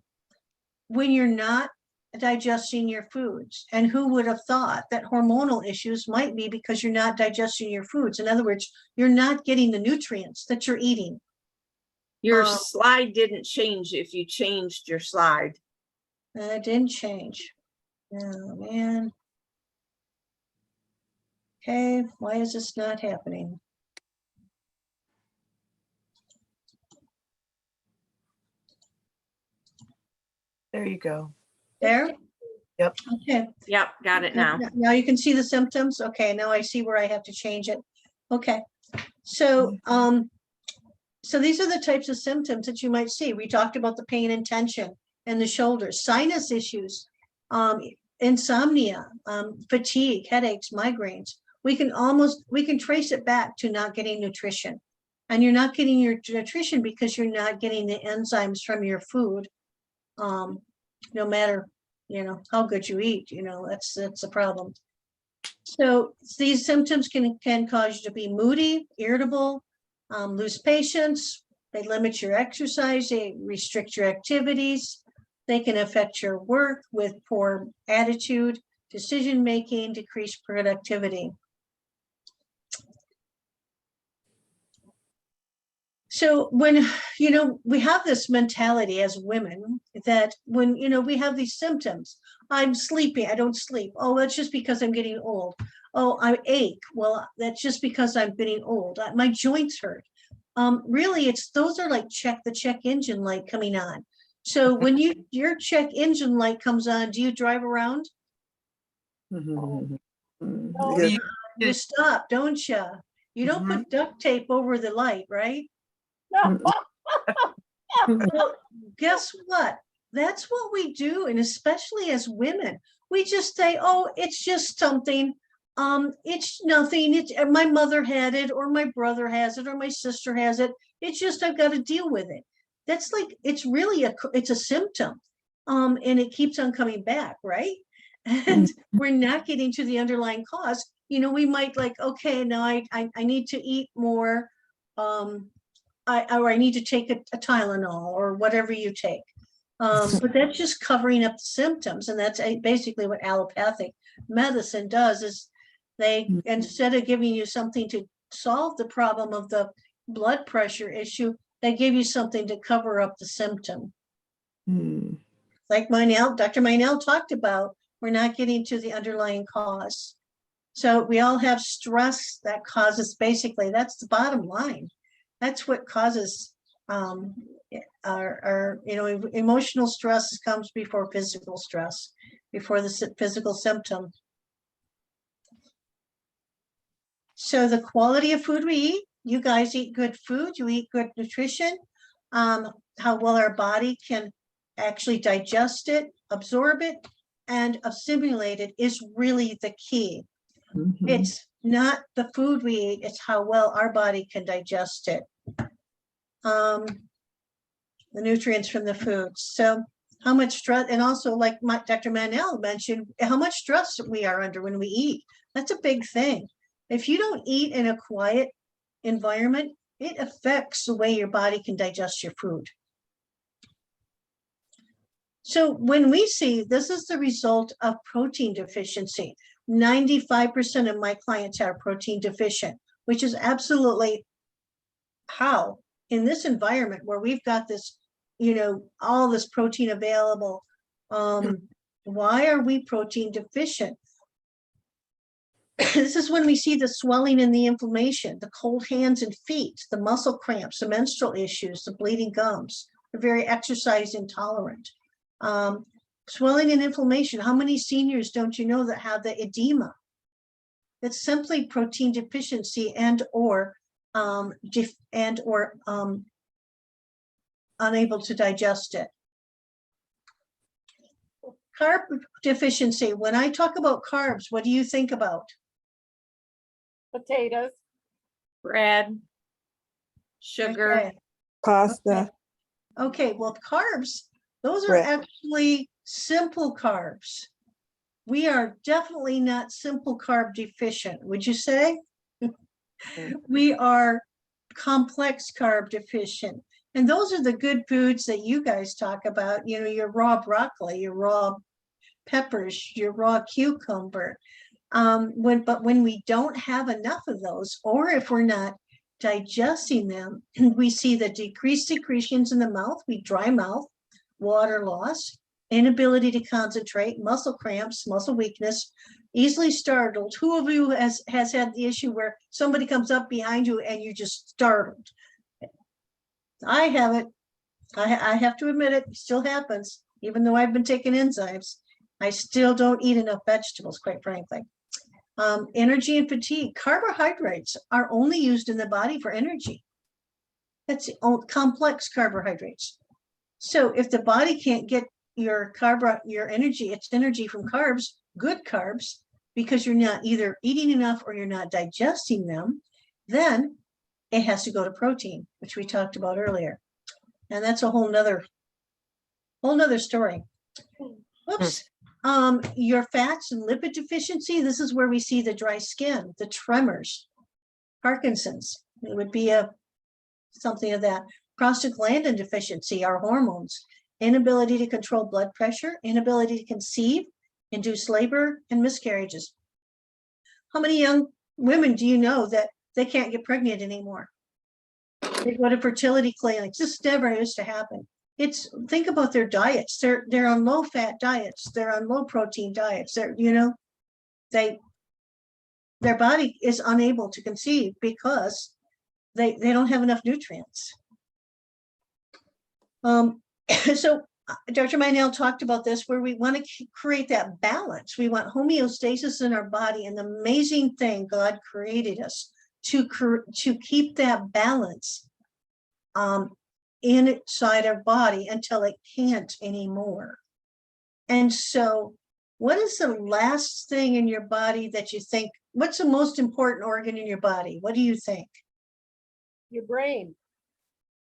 when you're not digesting your foods. And who would have thought that hormonal issues might be because you're not digesting your foods? In other words, you're not getting the nutrients that you're eating. Your slide didn't change if you changed your slide. It didn't change. Oh, man. Okay, why is this not happening? There you go. There? Yep. Okay. Yep, got it now. Now you can see the symptoms. Okay, now I see where I have to change it. Okay. So, so these are the types of symptoms that you might see. We talked about the pain and tension in the shoulders, sinus issues, insomnia, fatigue, headaches, migraines. We can trace it back to not getting nutrition. And you're not getting your nutrition because you're not getting the enzymes from your food. No matter, how good you eat, that's a problem. So these symptoms can cause you to be moody, irritable, lose patience. They limit your exercise, they restrict your activities. They can affect your work with poor attitude, decision-making, decreased productivity. So when, we have this mentality as women that when, we have these symptoms, I'm sleepy, I don't sleep. Oh, that's just because I'm getting old. Oh, I ache. Well, that's just because I'm getting old. My joints hurt. Really, those are like the check engine light coming on. So when your check engine light comes on, do you drive around? Mhm. Oh, you stop, don't you? You don't put duct tape over the light, right? Well, guess what? That's what we do, and especially as women, we just say, "Oh, it's just something. It's nothing. It's my mother had it, or my brother has it, or my sister has it. It's just I've got to deal with it." That's like it's really a symptom, and it keeps on coming back, right? And we're not getting to the underlying cause. We might okay, now I need to eat more. I need to take a Tylenol or whatever you take. But that's just covering up the symptoms. And that's basically what allopathic medicine does is they, instead of giving you something to solve the problem of the blood pressure issue, they give you something to cover up the symptom. Like Dr. Mynell talked about, we're not getting to the underlying cause. So we all have stress that causes, basically, that's the bottom line. That's what causes our emotional stress comes before physical stress, before the physical symptom. So the quality of food we eat, you guys eat good food, you eat good nutrition, how well our body can actually digest it, absorb it, and assimilate it is really the key. It's not the food we eat, it's how well our body can digest it. The nutrients from the foods. So how much stress, and also like Dr. Mynell mentioned, how much stress we are under when we eat. That's a big thing. If you don't eat in a quiet environment, it affects the way your body can digest your food. So when we see, this is the result of protein deficiency. 95% of my clients are protein deficient, which is absolutely how in this environment where we've got this, all this protein available, why are we protein deficient? This is when we see the swelling and the inflammation, the cold hands and feet, the muscle cramps, the menstrual issues, the bleeding gums, the very exercise intolerant. Swelling and inflammation. How many seniors don't you know that have the edema? It's simply protein deficiency and or unable to digest it. Carb deficiency. When I talk about carbs, what do you think about? Potatoes. Bread, sugar. Okay. Pasta, Okay, well, carbs, those are Bread. actually simple carbs. We are definitely not simple carb deficient, would you say? We are complex carb deficient. And those are the good foods that you guys talk about, you know, your raw broccoli, your raw peppers, your raw cucumber. But when we don't have enough of those, or if we're not digesting them, we see the decreased secretions in the mouth, we dry mouth, water loss, inability to concentrate, muscle cramps, muscle weakness, easily startled. Who of you has had the issue where somebody comes up behind you and you just startled? I have it. I have to admit it still happens. Even though I've been taking enzymes, I still don't eat enough vegetables, quite frankly. Energy and fatigue. Carbohydrates are only used in the body for energy. That's complex carbohydrates. So if the body can't get your energy, it's energy from carbs, good carbs, because you're not either eating enough or you're not digesting them, then it has to go to protein, which we talked about earlier. And that's a whole nother story. Whoops. Your fats and lipid deficiency, this is where we see the dry skin, the tremors, Parkinson's. It would be something of that. Prostaglandin deficiency, our hormones, inability to control blood pressure, inability to conceive, induced labor, and miscarriages. How many young women do you know that they can't get pregnant anymore? They go to fertility clinics. This never used to happen. Think about their diets. They're on low fat diets. They're on low protein diets. Their body is unable to conceive because they don't have enough nutrients. So Dr. Mynell talked about this, where we want to create that balance. We want homeostasis in our body, and the amazing thing, God created us to keep that balance inside our body until it can't anymore. And so what is the last thing in your body that you think, what's the most important organ in your body? What do you think? Your brain.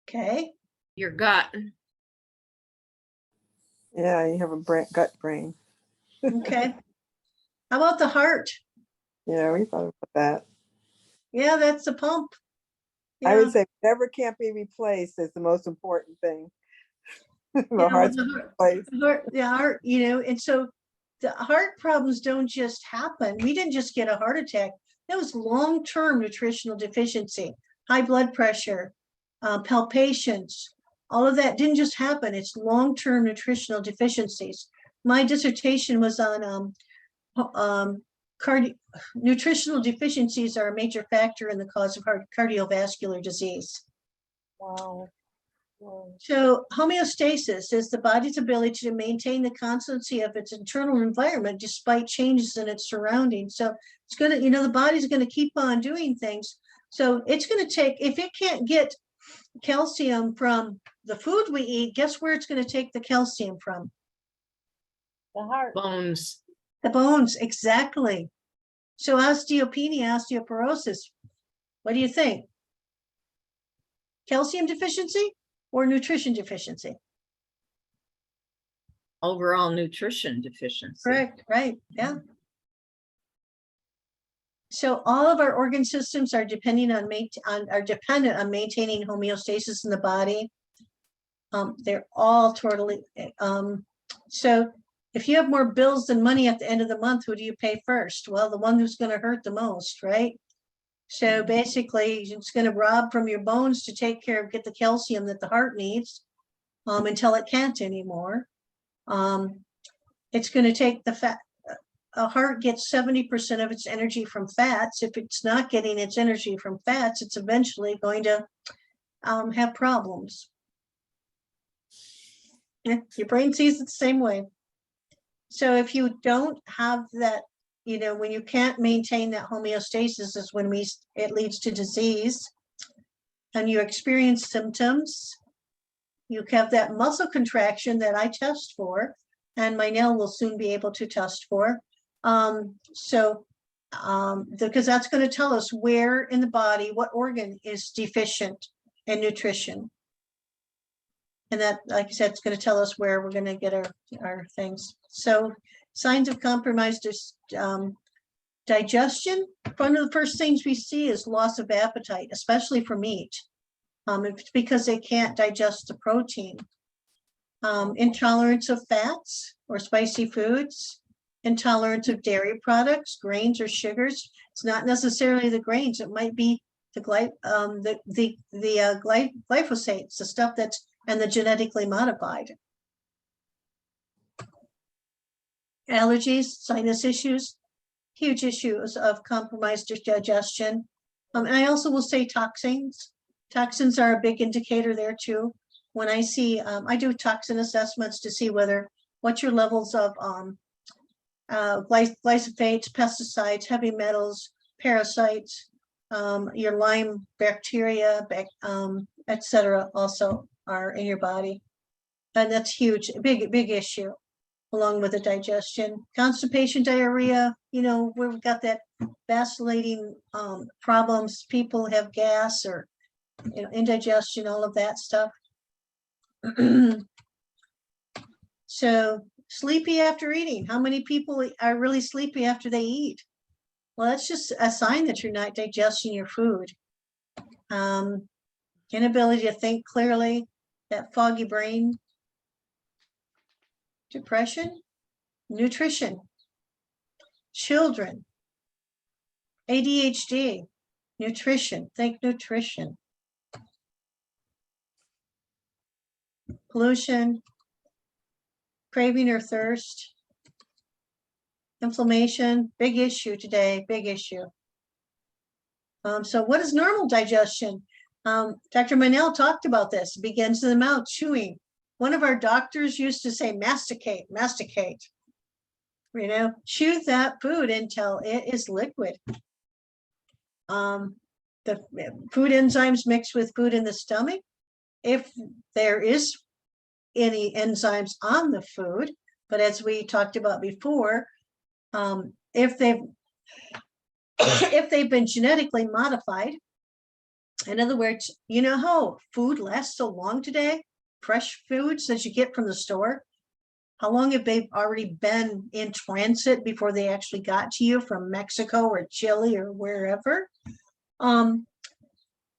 Okay. Your gut. yeah, you have a gut brain. Okay. How about the heart? Yeah, we thought about that. Yeah, that's the pump. I Yeah. would say whatever can't be replaced is the most important thing. The Yeah, heart's well, replaced. the heart, and so the heart problems don't just happen. We didn't just get a heart attack. That was long-term nutritional deficiency, high blood pressure, palpations. All of that didn't just happen. It's long-term nutritional deficiencies. My dissertation was on nutritional deficiencies are a major factor in the cause of cardiovascular disease. Wow. So homeostasis is the body's ability to maintain the constancy of its internal environment despite changes in its surroundings. So it's going to, the body's going to keep on doing things. So it's going to take, if it can't get calcium from the food we eat, guess where it's going to take the calcium from? The heart. Bones. The bones, exactly. So osteopenia, osteoporosis, what do you think? Calcium deficiency or nutrition deficiency? Overall nutrition deficiency. Correct, right, yeah. So all of our organ systems are dependent on maintaining homeostasis in the body. They're all totally, so if you have more bills than money at the end of the month, who do you pay first? Well, the one who's going to hurt the most, right? So basically, it's going to rob from your bones to take care of, get the calcium that the heart needs until it can't anymore. It's going to take the fat. A heart gets 70% of its energy from fats. If it's not getting its energy from fats, it's eventually going to have problems. Yeah, your brain sees it the same way. So if you don't have that, when you can't maintain that homeostasis is when it leads to disease, and you experience symptoms. You have that muscle contraction that I test for. and Mynell will soon be able to test for. Because that's going to tell us where in the body, what organ is deficient in nutrition. And that, like I said, it's going to tell us where we're going to get our things. So signs of compromised digestion. One of the first things we see is loss of appetite, especially for meat. It's because they can't digest the protein. Intolerance of fats or spicy foods, intolerance of dairy products, grains or sugars. It's not necessarily the grains. It might be the glyphosates, the stuff that's and the genetically modified. Allergies, sinus issues, huge issues of compromised digestion. And I also will say toxins. Toxins are a big indicator there too. When I see, I do toxin assessments to see what's your levels of glyphosates, pesticides, heavy metals, parasites, your Lyme bacteria, etc. also are in your body. And that's huge, big issue, along with the digestion. Constipation, diarrhea, we've got that vacillating problems. People have gas or indigestion, all of that stuff. So sleepy after eating. How many people are really sleepy after they eat? Well, that's just a sign that you're not digesting your food. Inability to think clearly, that foggy brain. Depression, nutrition, children, ADHD, nutrition, think nutrition. Pollution, craving or thirst, inflammation, big issue today, big issue. So what is normal digestion? Dr. Mynell talked about this. It begins in the mouth, chewing. One of our doctors used to say, masticate, masticate. Chew that food until it is liquid. The food enzymes mix with food in the stomach. If there is any enzymes on the food, but as we talked about before, if they've been genetically modified, in other words, how food lasts so long today? Fresh foods that you get from the store, how long have they already been in transit before they actually got to you from Mexico or Chile or wherever?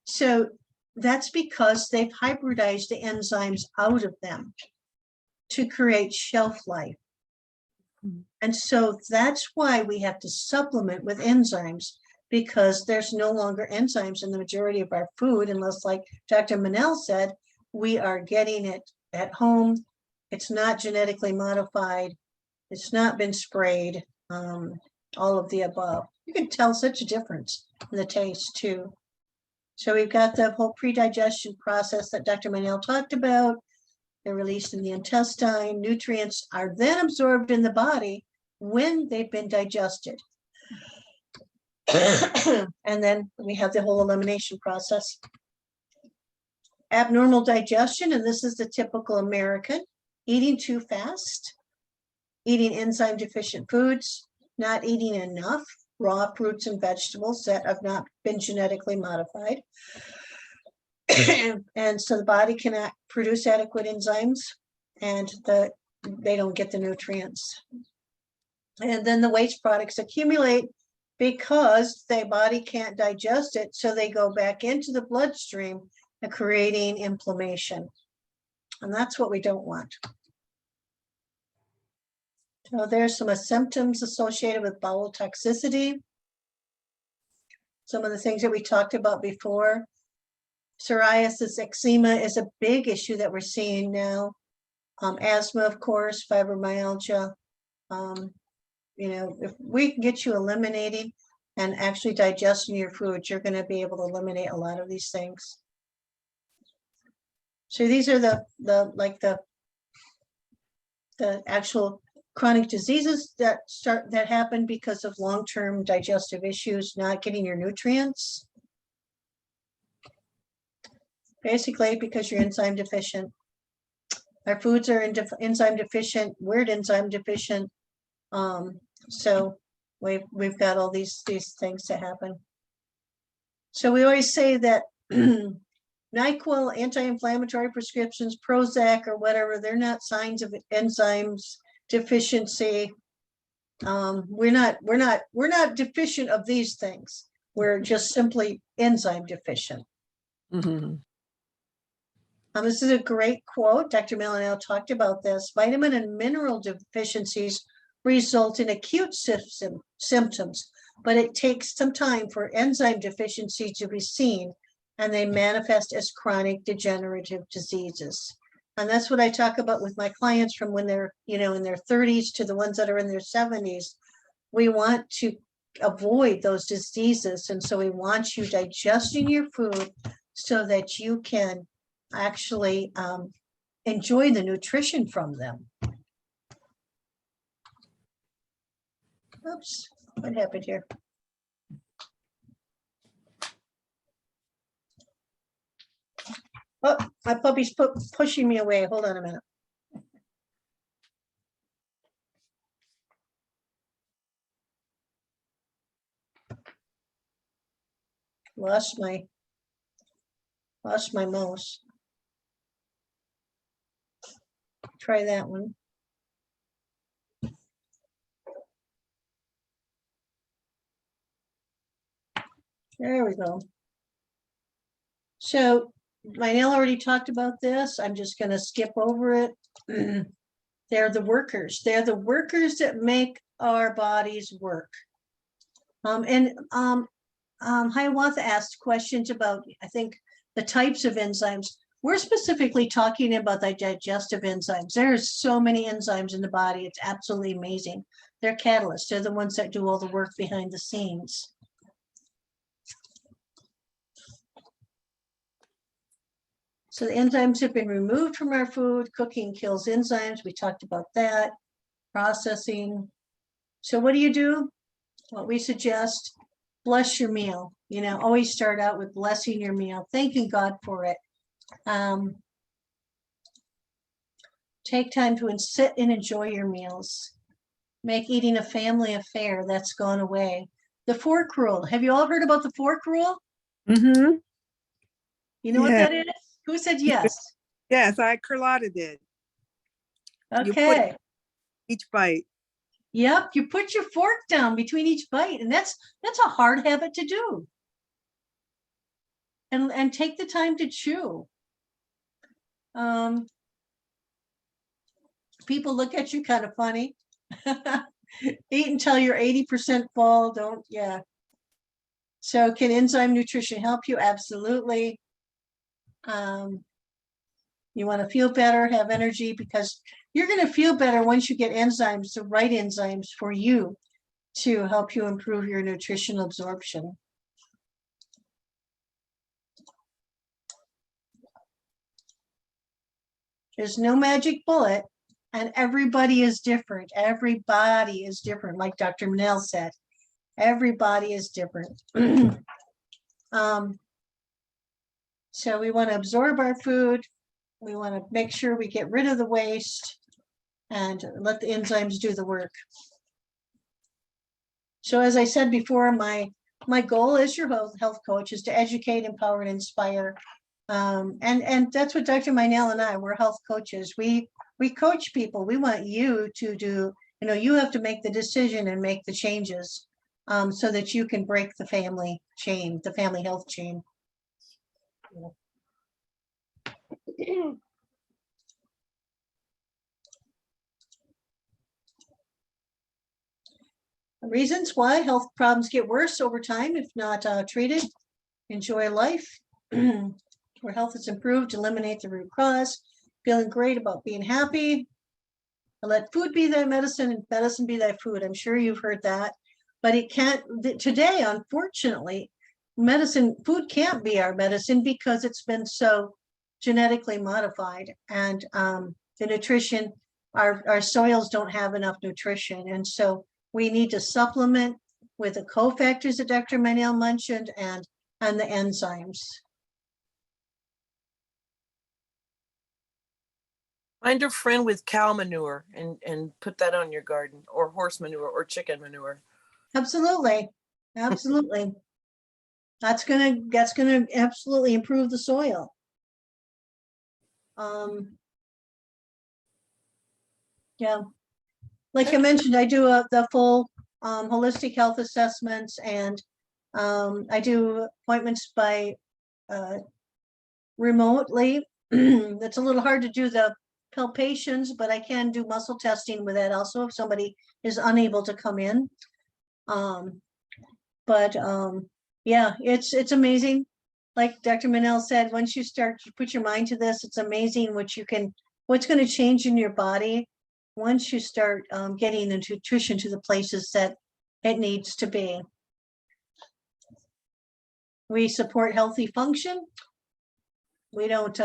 So that's because they've hybridized the enzymes out of them to create shelf life. And so that's why we have to supplement with enzymes, because there's no longer enzymes in the majority of our food, unless, like Dr. Mynell said, we are getting it at home. It's not genetically modified. It's not been sprayed, all of the above. You can tell such a difference in the taste too. So we've got the whole pre-digestion process that Dr. Mynell talked about. They're released in the intestine. Nutrients are then absorbed in the body when they've been digested. And then we have the whole elimination process. Abnormal digestion, and this is the typical American: eating too fast, eating enzyme deficient foods, not eating enough raw fruits and vegetables that have not been genetically modified. And so the body cannot produce adequate enzymes, and they don't get the nutrients. And then the waste products accumulate because the body can't digest it, so they go back into the bloodstream and creating inflammation. And that's what we don't want. So there's some symptoms associated with bowel toxicity. Some of the things that we talked about before. Psoriasis, eczema is a big issue that we're seeing now. Asthma, of course, fibromyalgia. If we can get you eliminating and actually digesting your food, you're going to be able to eliminate a lot of these things. So these are the actual chronic diseases that happen because of long-term digestive issues, not getting your nutrients. Basically because you're enzyme deficient. Our foods are enzyme deficient, weird enzyme deficient. So we've got all these things to happen. So we always say that NyQuil, anti-inflammatory prescriptions, Prozac or whatever, they're not signs of enzymes deficiency. We're not deficient of these things. We're just simply enzyme deficient. Mhm. This is a great quote. Dr. Mynell talked about this. Vitamin and mineral deficiencies result in acute symptoms, but it takes some time for enzyme deficiency to be seen, and they manifest as chronic degenerative diseases. And that's what I talk about with my clients from when they're, in their 30s to the ones that are in their 70s. We want to avoid those diseases. And so we want you digesting your food so that you can actually enjoy the nutrition from them. Oops, what happened here? Oh, my puppy's pushing me away. Hold on a minute. Lost my mouse. Try that one. There we go. So Mynell already talked about this. I'm just going to skip over it. They're the workers. They're the workers that make our bodies work. Hiawatha asked questions about, I think, the types of enzymes. We're specifically talking about the digestive enzymes. There's so many enzymes in the body. It's absolutely amazing. They're catalysts. They're the ones that do all the work behind the scenes. So the enzymes have been removed from our food. Cooking kills enzymes. We talked about that. Processing. So what do? What we suggest, bless your meal. Always start out with blessing your meal, thanking God for it. Take time to sit and enjoy your meals. Make eating a family affair. That's gone away. The fork rule. Have you all heard about the fork rule? Mhm. You know what that is? Who said yes? Yes, Carlotta did. Okay. Each bite. Yep, you put your fork down between each bite, and that's a hard habit to do. And take the time to chew. People look at you kind of funny. Eat until you're 80% full. Yeah. So can enzyme nutrition help you? Absolutely. You want to feel better, have energy, because you're going to feel better once you get enzymes, the right enzymes for you to help you improve your nutritional absorption. There's no magic bullet, and everybody is different. Everybody is different, like Dr. Mynell said. Everybody is different. So we want to absorb our food. We want to make sure we get rid of the waste and let the enzymes do the work. So as I said before, my goal as your health coach is to educate, empower, and inspire. And that's what Dr. Mynell and I, we're health coaches. We coach people. We want you to do, you have to make the decision and make the changes so that you can break the family chain, the family health chain. Reasons why health problems get worse over time if not treated. Enjoy life. Where health is improved, eliminate the root cause. Feeling great about being happy. Let food be thy medicine and medicine be thy food. I'm sure you've heard that, but it can't. Today, unfortunately, food can't be our medicine because it's been so genetically modified, and the nutrition, our soils don't have enough nutrition, and so we need to supplement with the cofactors that Dr. Mynell mentioned and the enzymes. Find a friend with cow manure and put that on your garden, or horse manure or chicken manure. Absolutely, absolutely. That's gonna absolutely improve the soil. Yeah, like I mentioned, I do the full holistic health assessments, and I do appointments by remotely. That's a little hard to do the palpations, but I can do muscle testing with that also if somebody is unable to come in. Yeah, it's amazing. Like Dr. Mynell said, once you start to put your mind to this, it's amazing what's going to change in your body once you start getting the nutrition to the places that it needs to be. We support healthy function. We don't,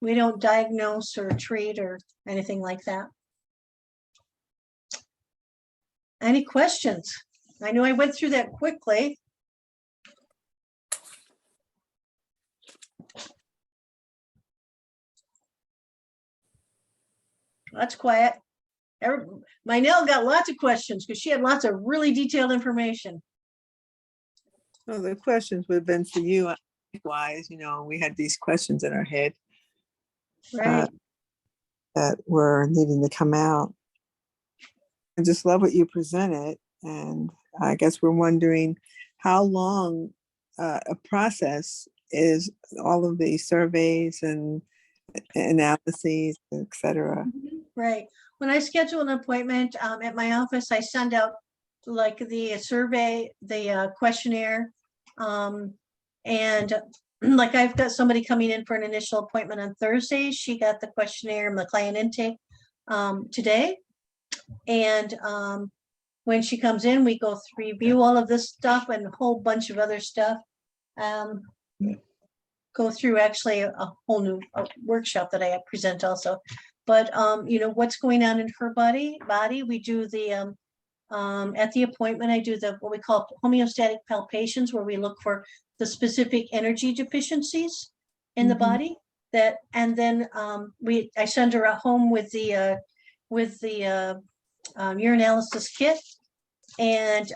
we don't diagnose or treat or anything like that. Any questions? I know I went through that quickly. That's quiet. Mynell got lots of questions because she had lots of really detailed information. Well, the questions would have been for you. Likewise, we had these questions in our head Right. that were needing to come out. I just love what you presented. And I guess we're wondering how long a process is all of these surveys and analyses, et cetera. Right. When I schedule an appointment at my office, I send out like the survey, the questionnaire. And like I've got somebody coming in for an initial appointment on Thursday. She got the questionnaire and the client intake today. And when she comes in, we go review all of this stuff and a whole bunch of other stuff. Go through actually a whole new workshop that I present also. But what's going on in her body, we do the at the appointment, I do what we call homeostatic palpations, where we look for the specific energy deficiencies in the body and then I send her at home with the urinalysis kit, and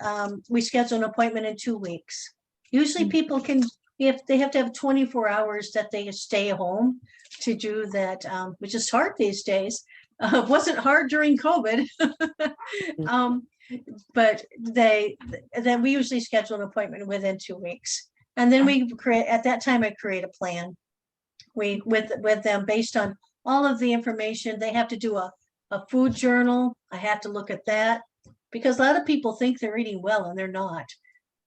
we schedule an appointment in 2 weeks. Usually people can, if they have to have 24 hours that they stay home to do that, which is hard these days. It wasn't hard during COVID. But then we usually schedule an appointment within 2 weeks. And then at that time, I create a plan. With them based on all of the information. They have to do a food journal. I have to look at that because a lot of people think they're eating well and they're not.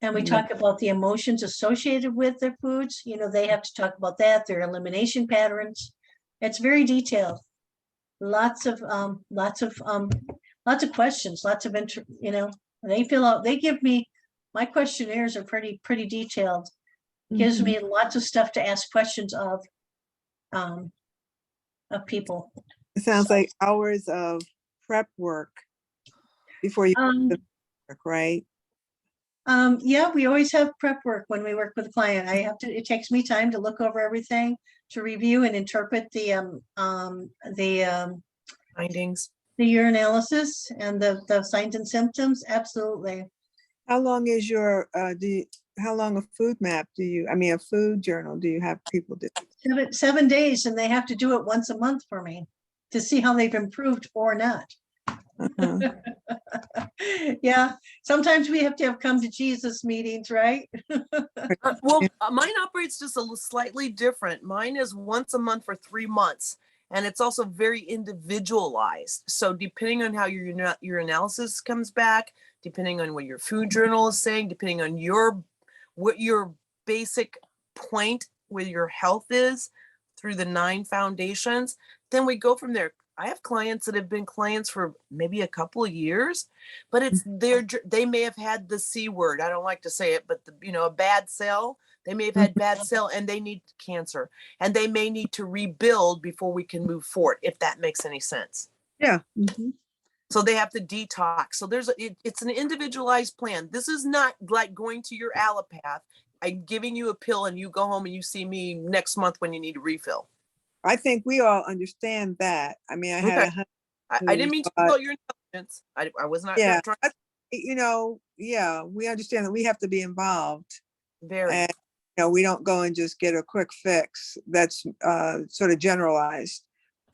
And we talk about the emotions associated with their foods. They have to talk about that, their elimination patterns. It's very detailed. Lots of questions, lots of they fill out, they give me, my questionnaires are pretty detailed. Gives me lots of stuff to ask questions of people. It sounds like hours of prep work before you work, right? Yeah, we always have prep work when we work with a client. It takes me time to look over everything, to review and interpret the Findings. the urinalysis and the signs and symptoms. Absolutely. How long is your how long a food map a food journal do you have people do? 7 days, and they have to do it once a month for me to see how they've improved or not. Yeah, sometimes we have to have come to Jesus meetings, right? Mine operates just slightly different. Mine is once a month for 3 months, and it's also very individualized. So depending on how your analysis comes back, depending on what your food journal is saying, depending on what your basic point with your health is through the 9 foundations, then we go from there. I have clients that have been clients for maybe a couple of years, but they may have had the C word. I don't like to say it, but a bad cell. They may have had bad cell and they need cancer, and they may need to rebuild before we can move forward, if that makes any sense. Yeah. So they have to detox. So it's an individualized plan. This is not like going to your allopath. I'm giving you a pill and you go home and you see me next month when you need a refill. I think we all understand that. I mean, I had Okay. a hunch, I didn't mean to but- insult your intelligence. I was not yeah, trying. you know, yeah, we understand that we have to be involved. Very. And, you know, we don't go and just get a quick fix that's sort of generalized.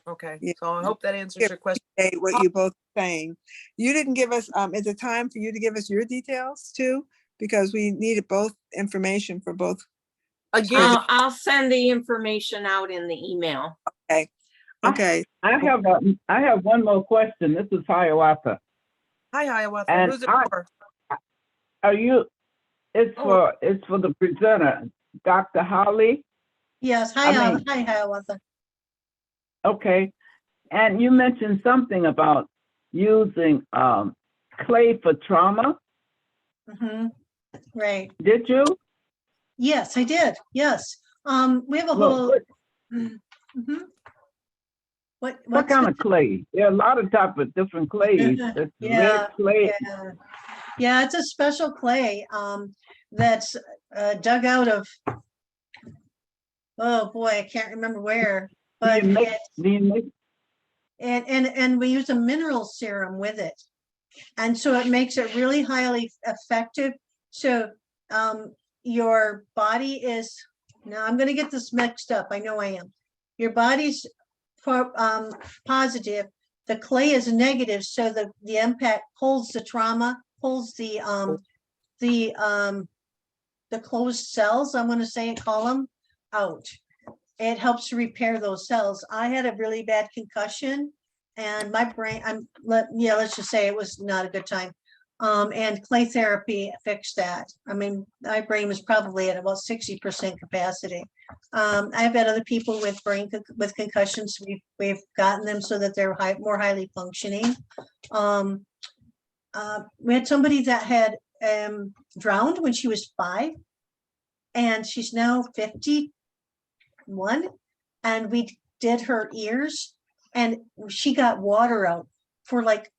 Okay. Yeah. So I hope that answers your question. Hey, what you both saying. You didn't give us, is it time for you to give us your details too? Because we needed both information for both. Again, I'll send the information out in the email. Okay, I have one more question. This is Hiawatha. hi, Hiawatha. And Who's it for? Are you, it's Oh. for the presenter, Dr. Hollie? Yes, I hi, mean- hi, Hiawatha. Okay. And you mentioned something about using clay for trauma. Mhm. Right. Did you? Yes, I did. Yes. We have a Well, whole. what, Mhm. what What's kind the- of clay? There are a lot of types of different clays. There's Yeah, red clay. Yeah. Yeah, it's a special clay that's dug out of, oh boy, I can't remember where, but Do you make, it, do you make, and we use a mineral serum with it. And so it makes it really highly effective. So your body is, now I'm gonna get this mixed up, I know I am. Your body's positive, the clay is negative, so the impact pulls the trauma, pulls the closed cells, I'm gonna say, call them, out. It helps to repair those cells. I had a really bad concussion and my brain, let's just say it was not a good time. And clay therapy fixed that. I mean, my brain was probably at about 60% capacity. I've had other people with with concussions. We've gotten them so that they're more highly functioning. We had somebody that had drowned when she was 5, and she's now 51. And we did her ears, and she got water out for like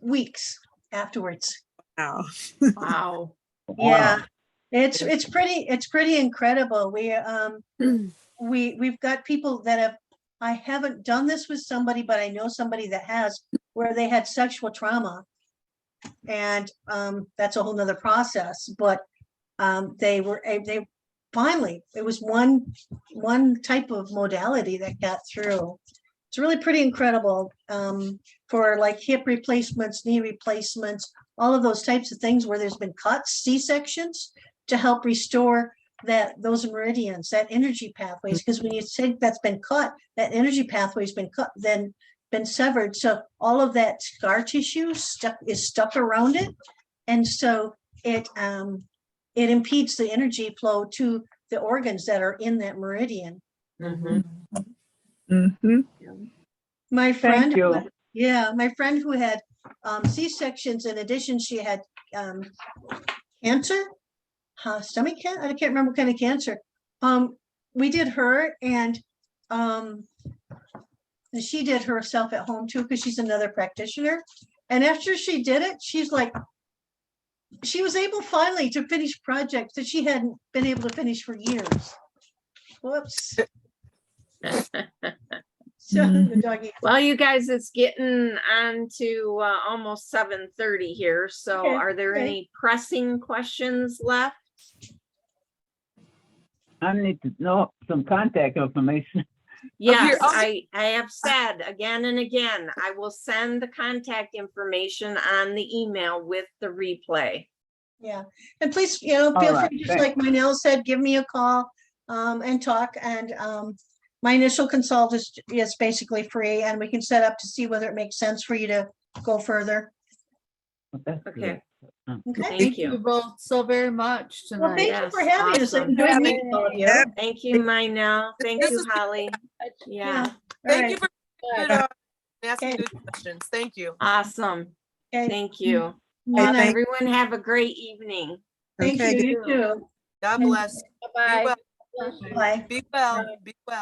weeks afterwards. now. Wow. Yeah, it's pretty incredible. We've got people that have, I haven't done this with somebody, but I know somebody that has, where they had sexual trauma. And that's a whole nother process, but they finally, it was one type of modality that got through. It's really pretty incredible for like hip replacements, knee replacements, all of those types of things where there's been cuts, C-sections, to help restore those meridians, that energy pathways. Because when you think that's been cut, that energy pathway's been cut, then been severed. So all of that scar tissue is stuck around it. And so it impedes the energy flow to the organs that are in that meridian. Mhm. Mhm. My friend, you. my friend who had C-sections, in addition, she had cancer, stomach cancer. I can't remember what kind of cancer. We did her, and she did herself at home too, because she's another practitioner. And after she did it, she's like, she was able finally to finish projects that she hadn't been able to finish for years. Whoops. So the doggy. Well, you guys, it's getting on to almost 7:30 here. So Okay, are there okay. any pressing questions left? I need to know some contact information. Yes, I'll- I have said again and again, I will send the contact information on the email with the replay. Yeah, and please, feel right, free, just like Mynell said, give me a call and talk. And my initial consult is basically free, and we can set up to see whether it makes sense for you to go further. That's Okay. good. Okay. Thank you. both so very much Well, tonight. thank you for Yes, having us. I awesome. enjoyed Having- meeting all of you. Yep. Thank you, Mynell. Thank This you, is- Holly. Yeah. Yeah, Thank you for Good. asking Okay. good questions. Thank you. awesome. Okay. Thank you. Good night. Everyone have a great evening. Thank Okay, you. You too. God bless. Be Bye-bye. well. Bye. Be well. Be well.